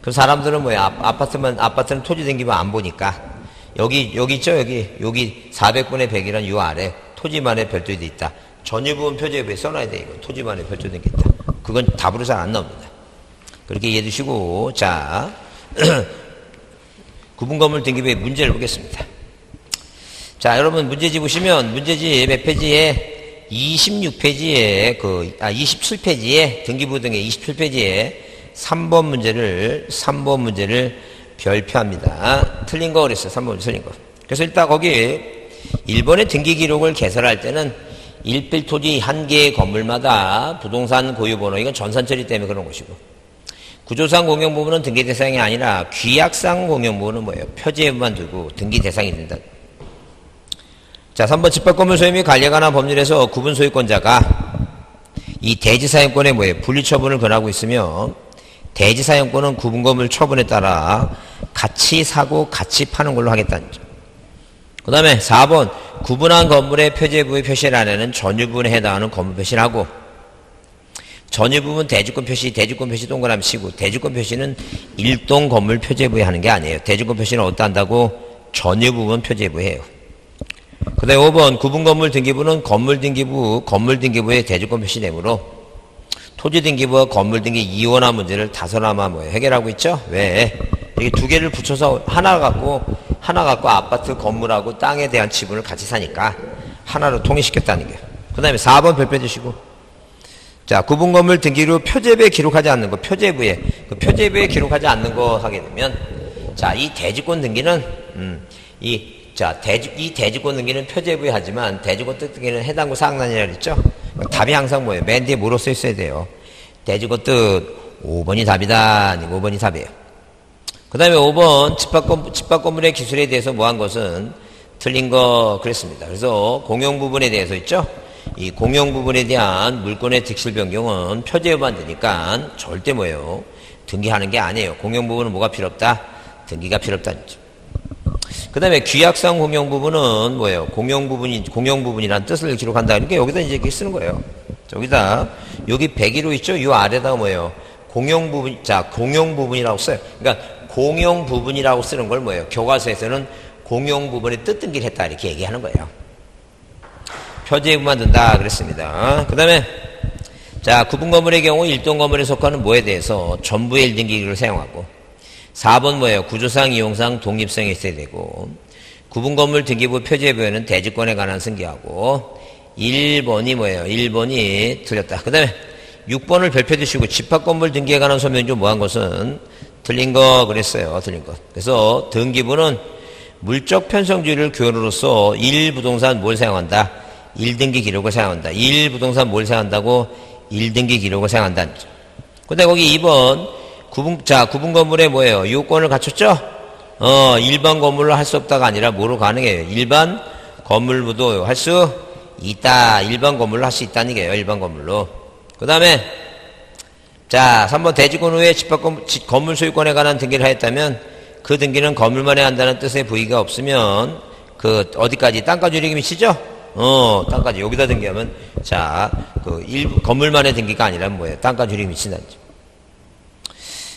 그 사람들은 뭐예요? 아파트는 토지 등기만 안 보니까. 여기 있죠? 여기 400분의 100이란 요 아래 토지만의 별도에 돼 있다. 전유부분 표제부에 써놔야 돼, 이거. 토지만의 별도 등기 있다. 그건 답으로 잘 안 나옵니다. 그렇게 이해해 두시고, 자, 구분건물 등기부의 문제를 보겠습니다. 자, 여러분 문제집 보시면, 문제집 몇 페이지에 26페이지에 27페이지에 등기부 등의 27페이지에 3번 문제를 별표합니다. 틀린 거 그랬어요. 3번 틀린 거. 그래서 일단 거기 1번의 등기 기록을 개설할 때는 일필토지 한 개의 건물마다 부동산 고유번호, 이건 전산처리 때문에 그런 것이고, 구조상 공용부분은 등기 대상이 아니라 규약상 공용부분은 뭐예요? 표제부만 두고 등기 대상이 된다. 자, 3번 집합건물 소유 및 관리에 관한 법률에서 구분 소유권자가 이 대지사용권에 뭐예요? 분리처분을 권하고 있으며, 대지사용권은 구분건물 처분에 따라 같이 사고 같이 파는 걸로 하겠다는 점. 그 다음에 4번 구분한 건물의 표제부의 표시란에는 전유부분에 해당하는 건물 표시를 하고, 전유부분 대지권 표시 동그라미 치고, 대지권 표시는 일동 건물 표제부에 하는 게 아니에요. 대지권 표시는 어디다 한다고? 전유부분 표제부에 해요. 그 다음에 5번 구분건물 등기부는 건물등기부의 대지권 표시 내므로 토지등기부와 건물등기 이원화 문제를 다소나마 뭐예요? 해결하고 있죠? 왜? 이게 두 개를 붙여서 하나 갖고 아파트 건물하고 땅에 대한 지분을 같이 사니까 하나로 통일시켰다는 거예요. 그 다음에 4번 별표 주시고, 자, 구분건물 등기로 표제부에 기록하지 않는 거, 표제부에 기록하지 않는 거 하게 되면, 자, 이 대지권 등기는, 이 대지권 등기는 표제부에 하지만, 대지권 뜻 등기는 해당구 사항란이라고 그랬죠? 답이 항상 뭐예요? 맨 뒤에 뭐로 써 있어야 돼요? 대지권 뜻, 5번이 답이다. 5번이 답이에요. 그 다음에 5번, 집합건물의 기술에 대해서 뭐 한 것은 틀린 거 그랬습니다. 그래서 공용부분에 대해서 있죠? 이 공용부분에 대한 물권의 득실 변경은 표제부만 되니까 절대 뭐예요? 등기하는 게 아니에요. 공용부분은 뭐가 필요 없다? 등기가 필요 없다는 거죠. 그 다음에 규약상 공용부분은 뭐예요? 공용부분이란 뜻을 기록한다. 그러니까 여기다 이제 이렇게 쓰는 거예요. 여기 101호 있죠? 요 아래다가 뭐예요? 공용부분이라고 써요. 그러니까 공용부분이라고 쓰는 걸 뭐예요? 교과서에서는 공용부분의 뜻 등기를 했다. 이렇게 얘기하는 거예요. 표제부만 둔다 그랬습니다. 그 다음에 자, 구분건물의 경우 일동건물에 속하는 뭐에 대해서 전부의 1등기를 사용하고, 4번 뭐예요? 구조상 이용상 독립성이 있어야 되고, 구분건물 등기부 표제부에는 대지권에 관한 승계하고, 1번이 뭐예요? 1번이 틀렸다. 그 다음에 6번을 별표 주시고, 집합건물 등기에 관한 소명 중 뭐한 것은 틀린 거 그랬어요. 틀린 것. 그래서 등기부는 물적 편성주의를 교훈으로서 1부동산 뭘 사용한다? 1등기 기록을 사용한다. 1부동산 뭘 사용한다고? 1등기 기록을 사용한다. 근데 거기 2번 구분건물에 뭐예요? 요건을 갖췄죠? 일반 건물로 할 수 없다가 아니라 뭐로 가능해요? 일반 건물로도 할 수 있다. 일반 건물로 할 수 있다는 얘기예요. 일반 건물로. 그 다음에 자, 3번 대지권 후에 건물 소유권에 관한 등기를 하였다면 그 등기는 건물만에 한다는 뜻의 부의가 없으면 그 어디까지? 땅까지 유리기 미치죠? 땅까지 여기다 등기하면, 자, 건물만의 등기가 아니라 뭐예요? 땅까지 유리기 미친다는 거죠.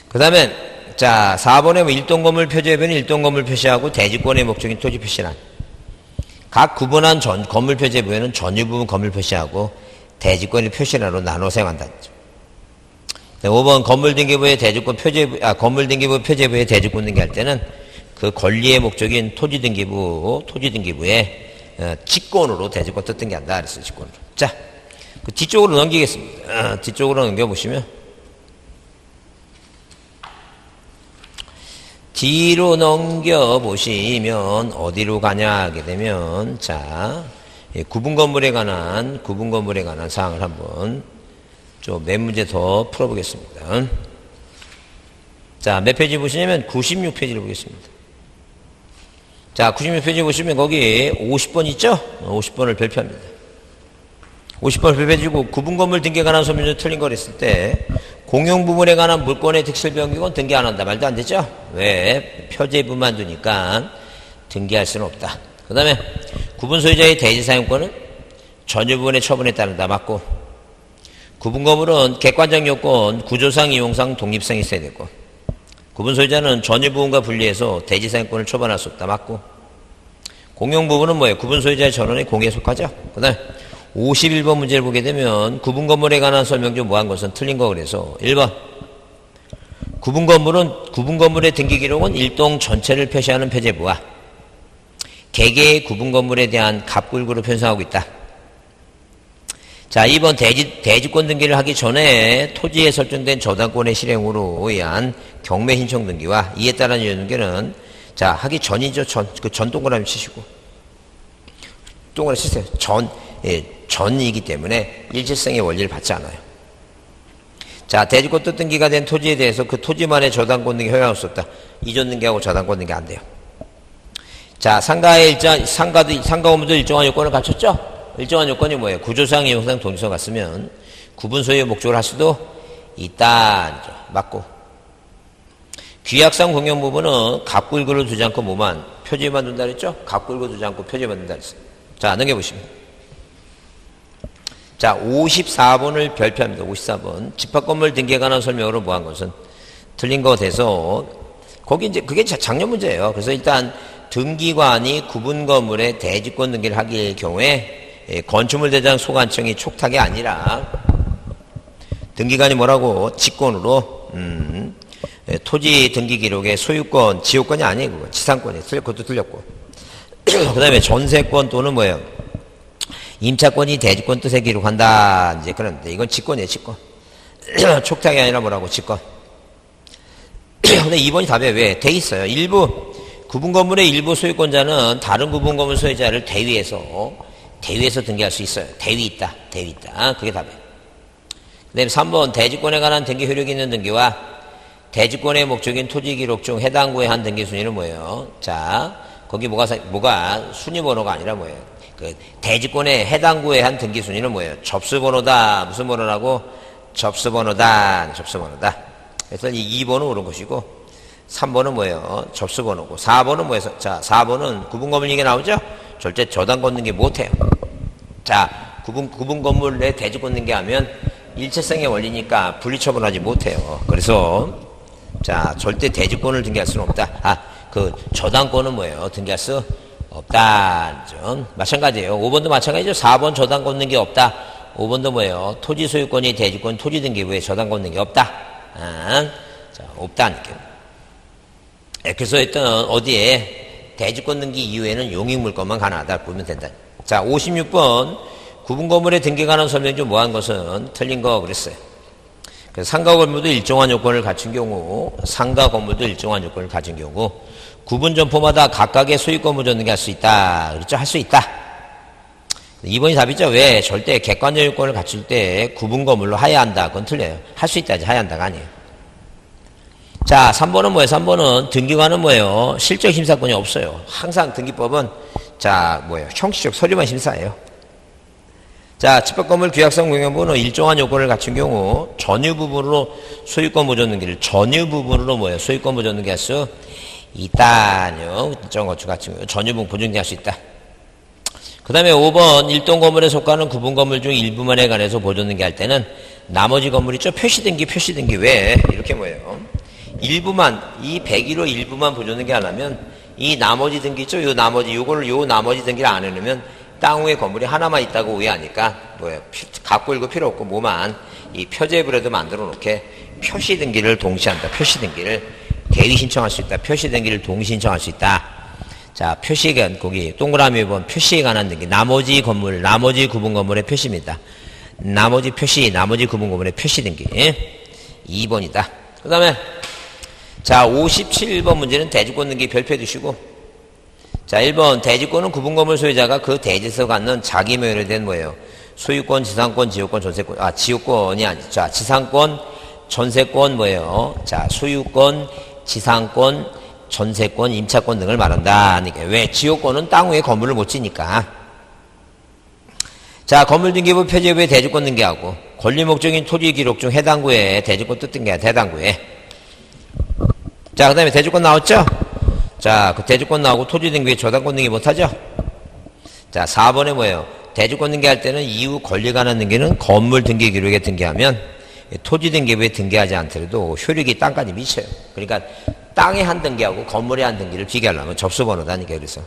그 다음에, 자, 4번에 뭐 일동건물 표제부는 일동건물 표시하고 대지권의 목적인 토지 표시란. 각 구분한 건물 표제부에는 전유부분 건물 표시하고 대지권의 표시란으로 나눠 사용한다는 거죠. 5번 건물등기부의 건물등기부 표제부의 대지권 등기할 때는 그 권리의 목적인 토지등기부에 직권으로 대지권 뜻등기한다 그랬어요. 직권으로. 자, 그 뒤쪽으로 넘기겠습니다. 뒤쪽으로 넘겨보시면 뒤로 넘겨보시면 어디로 가냐 하게 되면 자, 구분 건물에 관한 사항을 한번 좀 몇 문제 더 풀어보겠습니다. 자, 몇 페이지 보시냐면 96페이지를 보겠습니다. 자, 96페이지 보시면 거기 50번 있죠? 50번을 별표합니다. 50번을 별표해주고 구분 건물 등기에 관한 소명이 틀린 걸 했을 때 공용 부분에 관한 물권의 득실 변경은 등기 안 한다. 말도 안 되죠? 왜? 표제부만 두니까 등기할 수는 없다. 그 다음에 구분 소유자의 대지 사용권은 전유 부분의 처분에 따른다. 맞고. 구분 건물은 객관적 요건, 구조상, 이용상, 독립성이 있어야 되고 구분 소유자는 전유 부분과 분리해서 대지 사용권을 처분할 수 없다. 맞고. 공용 부분은 뭐예요? 구분 소유자의 전원의 공유에 속하죠. 그 다음에 51번 문제를 보게 되면 구분 건물에 관한 설명 중 뭐한 것은 틀린 거 그래서 1번 구분 건물의 등기 기록은 일동 전체를 표시하는 표제부와 개개의 구분 건물에 대한 갑굴구로 편성하고 있다. 자, 2번 대지권 등기를 하기 전에 토지에 설정된 저당권의 실행으로 의한 경매 신청 등기와 이에 따른 이유 등기는 자, 하기 전이죠. 전 동그라미 치시고 동그라미 치세요. 전이기 때문에 일체성의 원리를 받지 않아요. 자, 대지권 뜻등기가 된 토지에 대해서 그 토지만의 저당권 등기 허용할 수 없다. 이전 등기하고 저당권 등기 안 돼요. 자, 상가 건물도 일정한 요건을 갖췄죠? 일정한 요건이 뭐예요? 구조상, 이용상, 독립성 같으면 구분 소유의 목적을 할 수도 있다. 맞고. 규약상 공용 부분은 갑굴구를 두지 않고 뭐만 표지만 둔다 그랬죠? 갑굴구 두지 않고 표지만 둔다 그랬어요. 자, 넘겨보시면. 자, 54번을 별표합니다. 54번. 집합건물 등기에 관한 설명으로 뭐한 것은 틀린 거 돼서 거기 이제 그게 작년 문제예요. 그래서 일단 등기관이 구분 건물의 대지권 등기를 하기 경우에 건축물 대장 소관청이 촉탁이 아니라 등기관이 뭐라고 직권으로 토지 등기 기록의 소유권, 지역권이 아니에요. 그거. 지상권이에요. 그것도 틀렸고. 그 다음에 전세권 또는 뭐예요? 임차권이 대지권 뜻에 기록한다. 이제 그런데 이건 직권이에요. 직권. 촉탁이 아니라 뭐라고? 직권. 근데 2번이 답이에요. 왜? 돼 있어요. 일부 구분 건물의 일부 소유권자는 다른 구분 건물 소유자를 대위해서 등기할 수 있어요. 대위 있다. 그게 답이에요. 그 다음에 3번 대지권에 관한 등기 효력이 있는 등기와 대지권의 목적인 토지 기록 중 해당 구의 한 등기 순위는 뭐예요? 자, 거기 뭐가 순위 번호가 아니라 뭐예요? 그 대지권의 해당 구의 한 등기 순위는 뭐예요? 접수번호다. 무슨 번호라고? 접수번호다. 그래서 이 2번은 옳은 것이고 3번은 뭐예요? 접수번호고 4번은 뭐예요? 자, 4번은 구분 건물 얘기 나오죠? 절대 저당권 등기 못해요. 자, 구분 건물에 대지권 등기하면 일체성의 원리니까 분리처분하지 못해요. 그래서 자, 절대 대지권을 등기할 수는 없다. 그 저당권은 뭐예요? 등기할 수 없다. 마찬가지예요. 5번도 마찬가지죠. 4번 저당권 등기 없다. 5번도 뭐예요? 토지 소유권이 대지권 토지 등기부에 저당권 등기 없다. 자, 없다니까요. 그래서 일단 어디에 대지권 등기 이후에는 용익물권만 가능하다 보면 된다. 자, 56번 구분 건물의 등기에 관한 설명 중 뭐한 것은 틀린 거 그랬어요. 그래서 상가 건물도 일정한 요건을 갖춘 경우 구분 점포마다 각각의 소유권 무전등기 할 수 있다. 그렇죠? 할 수 있다. 2번이 답이죠. 왜? 절대 객관적 요건을 갖출 때 구분 건물로 하야 한다. 그건 틀려요. 할 수 있다지 하야 한다가 아니에요. 자, 3번은 뭐예요? 3번은 등기관은 뭐예요? 실적 심사권이 없어요. 항상 등기법은 자, 뭐예요? 형식적 서류만 심사해요. 자, 집합건물 규약성 공용부는 일정한 요건을 갖춘 경우 전유 부분으로 소유권 보존 등기를 소유권 보존 등기 할 수 있다뇨. 일정한 것과 같은 경우 전유 부분 보존 등기 할 수 있다. 그 다음에 5번 일동 건물에 속하는 구분 건물 중 일부만에 관해서 보존 등기 할 때는 나머지 건물 있죠? 표시 등기 왜? 이렇게 뭐예요? 일부만, 이 101호 일부만 보존 등기 하려면 이 나머지 등기 있죠? 요 나머지 등기를 안 해놓으면 땅 위에 건물이 하나만 있다고 오해하니까 뭐예요? 갖고 읽을 필요 없고 뭐만 이 표제부라도 만들어 놓게 표시 등기를 동시에 한다. 표시 등기를 대위 신청할 수 있다. 표시 등기를 동시 신청할 수 있다. 자, 표시가, 거기, 동그라미 보면 표시에 관한 등기. 나머지 건물, 나머지 구분 건물의 표시입니다. 나머지 표시, 나머지 구분 건물의 표시 등기. 2번이다. 그 다음에, 자, 57번 문제는 대지권 등기 별표 해두시고, 자, 1번, 대지권은 구분 건물 소유자가 그 대지에서 갖는 자기 명의로 된 뭐예요? 소유권, 지상권, 지역권, 전세권, 지역권이 아니, 자, 지상권, 전세권 뭐예요? 자, 소유권, 지상권, 전세권, 임차권 등을 말한다. 그러니까 왜? 지역권은 땅 위에 건물을 못 지니까. 자, 건물등기부 표제부에 대지권 등기하고 권리 목적인 토지 기록 중 해당 구에 대지권 뜻 등기해야 돼. 해당 구에. 자, 그 다음에 대지권 나왔죠? 자, 그 대지권 나오고 토지 등기부에 저당권 등기 못하죠? 자, 4번에 뭐예요? 대지권 등기할 때는 이후 권리 관한 등기는 건물 등기 기록에 등기하면 토지 등기부에 등기하지 않더라도 효력이 땅까지 미쳐요. 그러니까 땅에 한 등기하고 건물에 한 등기를 비교하려면 접수번호다니까. 그래서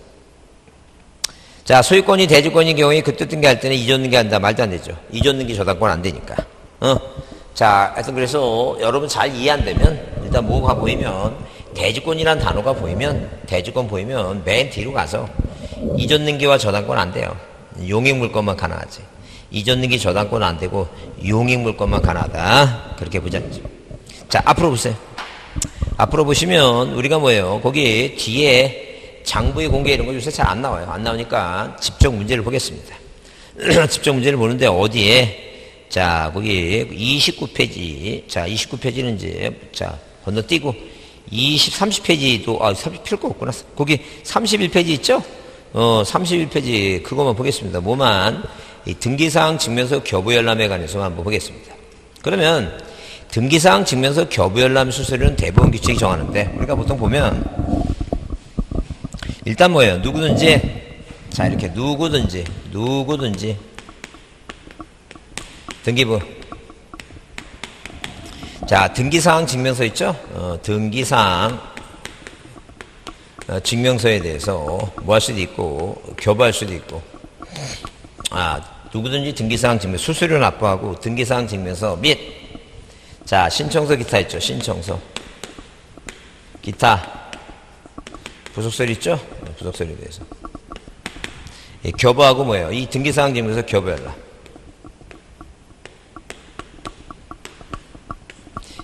자, 소유권이 대지권인 경우에 그때 등기할 때는 이전 등기한다 말도 안 되죠. 이전 등기 저당권 안 되니까. 자, 하여튼 그래서 여러분 잘 이해 안 되면 일단 뭐가 보이면 대지권이란 단어가 보이면 대지권 보이면 맨 뒤로 가서 이전 등기와 저당권 안 돼요. 용익 물건만 가능하지. 이전 등기 저당권 안 되고 용익 물건만 가능하다. 그렇게 보자죠. 자, 앞으로 보세요. 앞으로 보시면 우리가 뭐예요? 거기 뒤에 장부의 공개 이런 거 요새 잘 안 나와요. 안 나오니까 집적 문제를 보겠습니다. 집적 문제를 보는데 어디에? 자, 거기 29페이지. 자, 29페이지는 이제 자, 건너뛰고 30페이지도 30 필요 없구나. 거기 31페이지 있죠? 31페이지 그것만 보겠습니다. 뭐만 이 등기사항 증명서 교부 열람에 관해서 한번 보겠습니다. 그러면 등기사항 증명서 교부 열람 수수료는 대법원 규칙이 정하는데 우리가 보통 보면 일단 뭐예요? 누구든지 자, 이렇게 누구든지 등기부 자, 등기사항 증명서 있죠? 등기사항 증명서에 대해서 뭐 할 수도 있고 교부할 수도 있고 누구든지 등기사항 증명서 수수료 납부하고 등기사항 증명서 및 자, 신청서 기타 있죠? 신청서 기타 부속서류 있죠? 부속서류에 대해서 교부하고 뭐예요? 이 등기사항 증명서 교부열라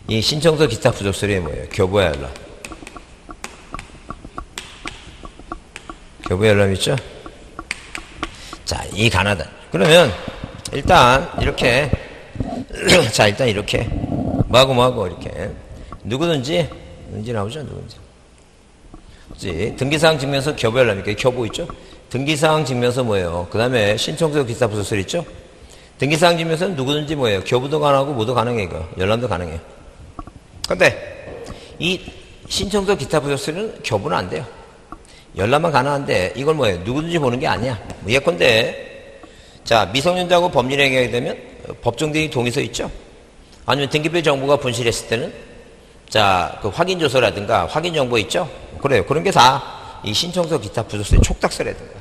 이 신청서 기타 부속서류에 뭐예요? 교부열라 교부열람 있죠? 자, 이 가나다. 그러면 일단 이렇게 자, 일단 이렇게 뭐하고 이렇게 누구든지 나오죠? 누구든지 등기사항 증명서 교부열람이니까 교부 있죠? 등기사항 증명서 뭐예요? 그 다음에 신청서 기타 부속서류 있죠? 등기사항 증명서는 누구든지 뭐예요? 교부도 가능하고 뭐도 가능해. 이거 열람도 가능해요. 근데 이 신청서 기타 부속서류는 교부는 안 돼요. 열람만 가능한데 이걸 뭐예요? 누구든지 보는 게 아니야. 예컨대 자, 미성년자하고 법률 행위하게 되면 법정 대리 동의서 있죠? 아니면 등기부의 정보가 분실했을 때는 자, 그 확인 조서라든가 확인 정보 있죠? 그래요. 그런 게 다 이 신청서 기타 부속서류 촉탁서라든가.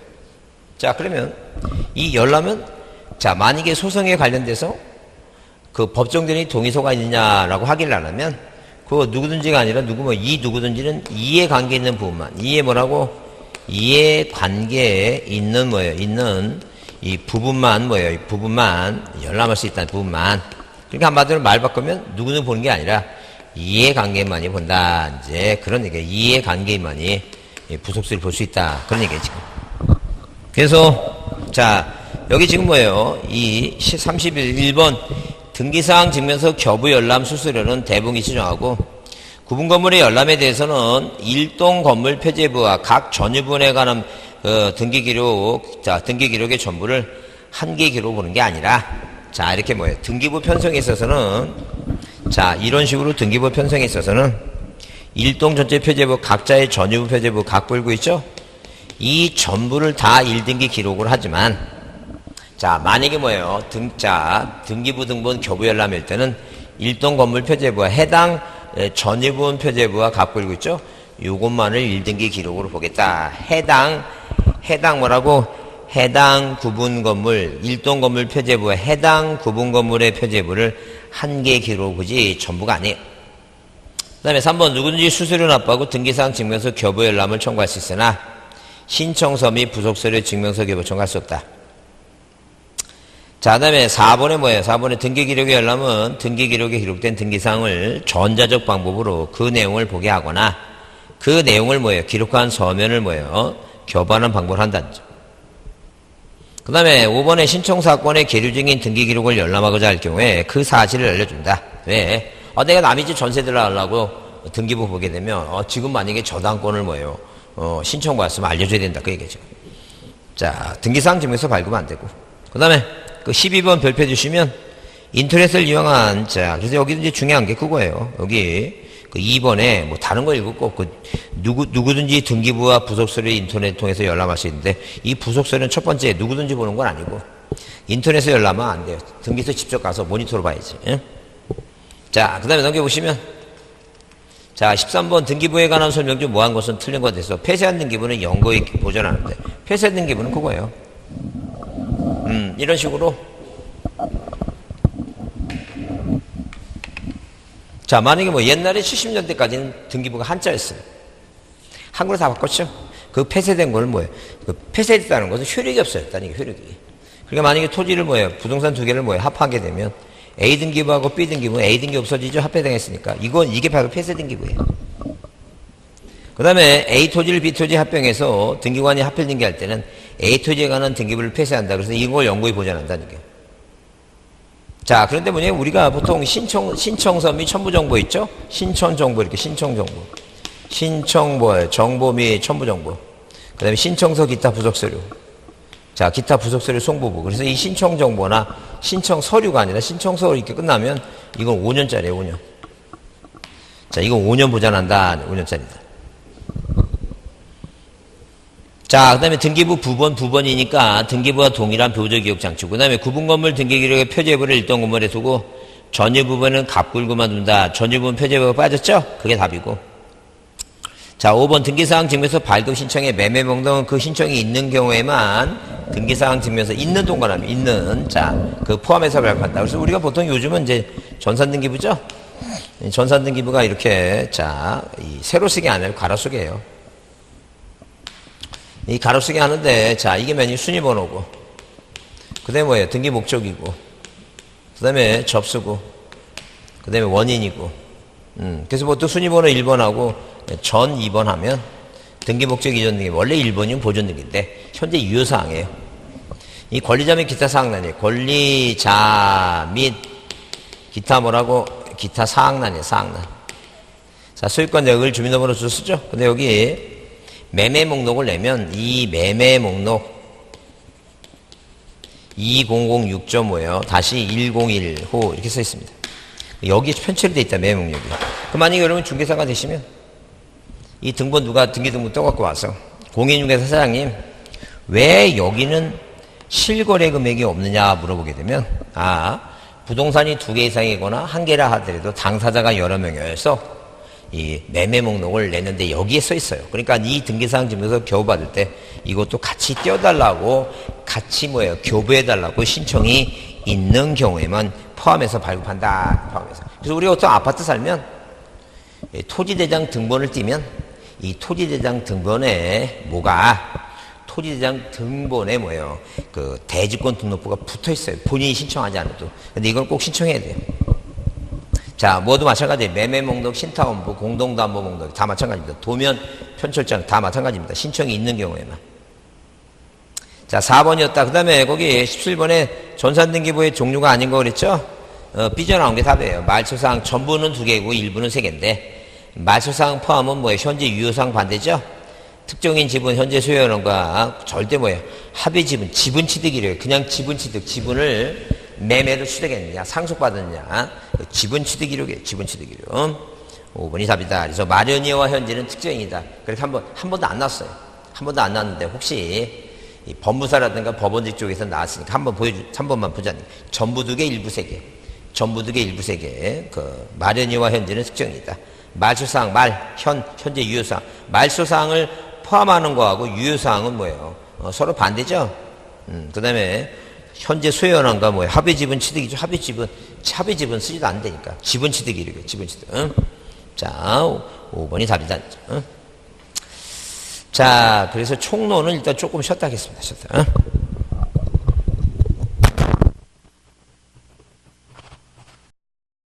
자, 그러면 이 열람은 자, 만약에 소송에 관련돼서 그 법정 대리 동의서가 있느냐라고 확인을 안 하면 그거 누구든지가 아니라 이 누구든지는 이해관계 있는 부분만 이해관계에 있는 뭐예요? 있는 이 부분만 뭐예요? 이 부분만 열람할 수 있다는 부분만. 그러니까 한마디로 말 바꾸면 누구는 보는 게 아니라 이해관계만이 본다. 이제 그런 얘기예요. 이해관계만이 부속서를 볼 수 있다. 그런 얘기예요, 지금. 그래서 자, 여기 지금 뭐예요? 이 31번 등기사항 증명서 교부 열람 수수료는 대부분이 지정하고 구분 건물의 열람에 대해서는 일동 건물 표제부와 각 전유분에 관한 등기 기록의 전부를 한 개 기록 보는 게 아니라 자, 이렇게 뭐예요? 등기부 편성에 있어서는 자, 이런 식으로 등기부 편성에 있어서는 일동 전체 표제부 각자의 전유부 표제부 각 보이고 있죠? 이 전부를 다 1등기 기록을 하지만 자, 만약에 뭐예요? 등기부 등본 교부 열람일 때는 일동 건물 표제부와 해당 전유분 표제부와 각 보이고 있죠? 요것만을 1등기 기록으로 보겠다. 해당 뭐라고? 해당 구분 건물, 일동 건물 표제부와 해당 구분 건물의 표제부를 한 개 기록 보지 전부가 아니에요. 그 다음에 3번 누구든지 수수료 납부하고 등기사항 증명서 교부 열람을 청구할 수 있으나 신청서 및 부속서류 증명서 교부청할 수 없다. 자, 그 다음에 4번에 뭐예요? 4번에 등기기록에 열람은 등기기록에 기록된 등기사항을 전자적 방법으로 그 내용을 보게 하거나 그 내용을 뭐예요? 기록한 서면을 뭐예요? 교부하는 방법을 한다는 점. 그 다음에 5번에 신청사건의 계류 중인 등기기록을 열람하고자 할 경우에 그 사실을 알려준다. 왜? 내가 남의 집 전세 들어가려고 등기부 보게 되면 지금 만약에 저당권을 뭐예요? 신청받았으면 알려줘야 된다. 그 얘기죠. 자, 등기사항 증명서 발급은 안 되고. 그 다음에 그 12번 별표 주시면 인터넷을 이용한, 자, 그래서 여기도 이제 중요한 게 그거예요. 여기 그 2번에 뭐 다른 거 읽고 그 누구든지 등기부와 부속서류 인터넷 통해서 열람할 수 있는데 이 부속서류는 첫 번째 누구든지 보는 건 아니고 인터넷에 열람하면 안 돼요. 등기소 직접 가서 모니터로 봐야지. 예? 자, 그 다음에 넘겨보시면 자, 13번 등기부에 관한 설명 중 뭐한 것은 틀린 것에 대해서 폐쇄한 등기부는 영거히 보존하는데 폐쇄 등기부는 그거예요. 이런 식으로 자, 만약에 뭐 옛날에 70년대까지는 등기부가 한자였어요. 한글로 다 바꿨죠? 그 폐쇄된 거는 뭐예요? 그 폐쇄됐다는 것은 효력이 없어졌다는 게 효력이. 그러니까 만약에 토지를 뭐예요? 부동산 두 개를 뭐예요? 합하게 되면 A 등기부하고 B 등기부, A 등기 없어지죠? 합해당했으니까. 이게 바로 폐쇄 등기부예요. 그 다음에 A 토지를 B 토지 합병해서 등기관이 합필 등기할 때는 A 토지에 관한 등기부를 폐쇄한다. 그래서 이걸 영구히 보존한다는 게. 자, 그런데 뭐냐, 우리가 보통 신청서 및 첨부정보 있죠? 신청정보, 이렇게 신청정보. 정보 및 첨부정보. 그 다음에 신청서 기타 부속서류. 자, 기타 부속서류 송부부. 그래서 이 신청정보나 신청서류가 아니라 신청서 이렇게 끝나면 이건 5년짜리예요, 5년. 자, 이건 5년 보존한다, 5년짜리다. 자, 그 다음에 등기부 부번이니까 등기부와 동일한 보조기록 장치. 그 다음에 구분건물 등기기록의 표제부를 일동 건물에 두고 전유부분은 갑굴구만 둔다. 전유부분 표제부가 빠졌죠? 그게 답이고. 자, 5번 등기사항 증명서 발급 신청에 매매 명등은 그 신청이 있는 경우에만 등기사항 증명서 있는 동그라미 있는, 자, 그 포함해서 발급한다. 그래서 우리가 보통 요즘은 이제 전산등기부죠? 전산등기부가 이렇게, 자, 이 세로 쓰기 아니라 가로 쓰기예요. 이 가로 쓰기 하는데, 자, 이게 메뉴 순위번호고, 그 다음에 뭐예요? 등기 목적이고, 그 다음에 접수고, 그 다음에 원인이고, 그래서 보통 순위번호 1번하고 전 2번 하면 등기 목적 이전 등기, 원래 1번이면 보존 등기인데, 현재 유효사항이에요. 이 권리자 및 기타 사항란이에요. 권리자 및 기타 뭐라고? 기타 사항란이에요, 사항란. 자, 소유권 여기를 주민번호 줄 쓰죠? 근데 여기 매매 목록을 내면 이 매매 목록 2006.5요. 다시 101호 이렇게 써 있습니다. 여기에 편취로 되어 있다, 매매 목록이. 그럼 만약에 여러분 중개사가 되시면 이 등본 누가 등기등본 떠갖고 와서 공인중개사 사장님 왜 여기는 실거래 금액이 없느냐 물어보게 되면 부동산이 2개 이상이거나 1개라 하더라도 당사자가 여러 명이어서 이 매매 목록을 내는데 여기에 써 있어요. 그러니까 이 등기사항 증명서 교부받을 때 이것도 같이 떼어달라고, 같이 뭐예요? 교부해달라고 신청이 있는 경우에만 포함해서 발급한다. 포함해서. 그래서 우리가 어떤 아파트 살면 토지대장 등본을 띄면 이 토지대장 등본에 토지대장 등본에 뭐예요? 그 대지권 등록부가 붙어 있어요. 본인이 신청하지 않아도. 근데 이건 꼭 신청해야 돼요. 자, 모두 마찬가지예요. 매매 목록, 신탁원부, 공동담보 목록 다 마찬가지입니다. 도면, 편철장 다 마찬가지입니다. 신청이 있는 경우에만. 자, 4번이었다. 그 다음에 거기 17번에 전산등기부의 종류가 아닌 거 그랬죠? 삐져나온 게 답이에요. 말소사항 전부는 2개고 일부는 3개인데 말소사항 포함은 뭐예요? 현재 유효사항 반대죠? 특정인 지분 현재 소유하는과 절대 뭐예요? 합의 지분 취득이래요. 그냥 지분 취득, 지분을 매매로 취득했느냐, 상속받았느냐, 지분 취득 이력이에요. 지분 취득 이력. 5번이 답이다. 그래서 마련이와 현재는 특정인이다. 그렇게 한 번도 안 나왔어요. 한 번도 안 나왔는데 혹시 이 법무사라든가 법원직 쪽에서 나왔으니까 한 번만 보자니. 전부 2개, 일부 3개. 전부 2개, 일부 3개. 그 마련이와 현재는 특정이다. 말소사항, 현재 유효사항. 말소사항을 포함하는 거하고 유효사항은 뭐예요? 서로 반대죠? 그 다음에 현재 소유권과 뭐예요? 합의지분 취득이죠. 합의지분 쓰지도 안 되니까. 지분 취득이래요. 지분 취득. 자, 5번이 답이다. 자, 그래서 총론은 일단 조금 쉬었다 하겠습니다. 쉬었다.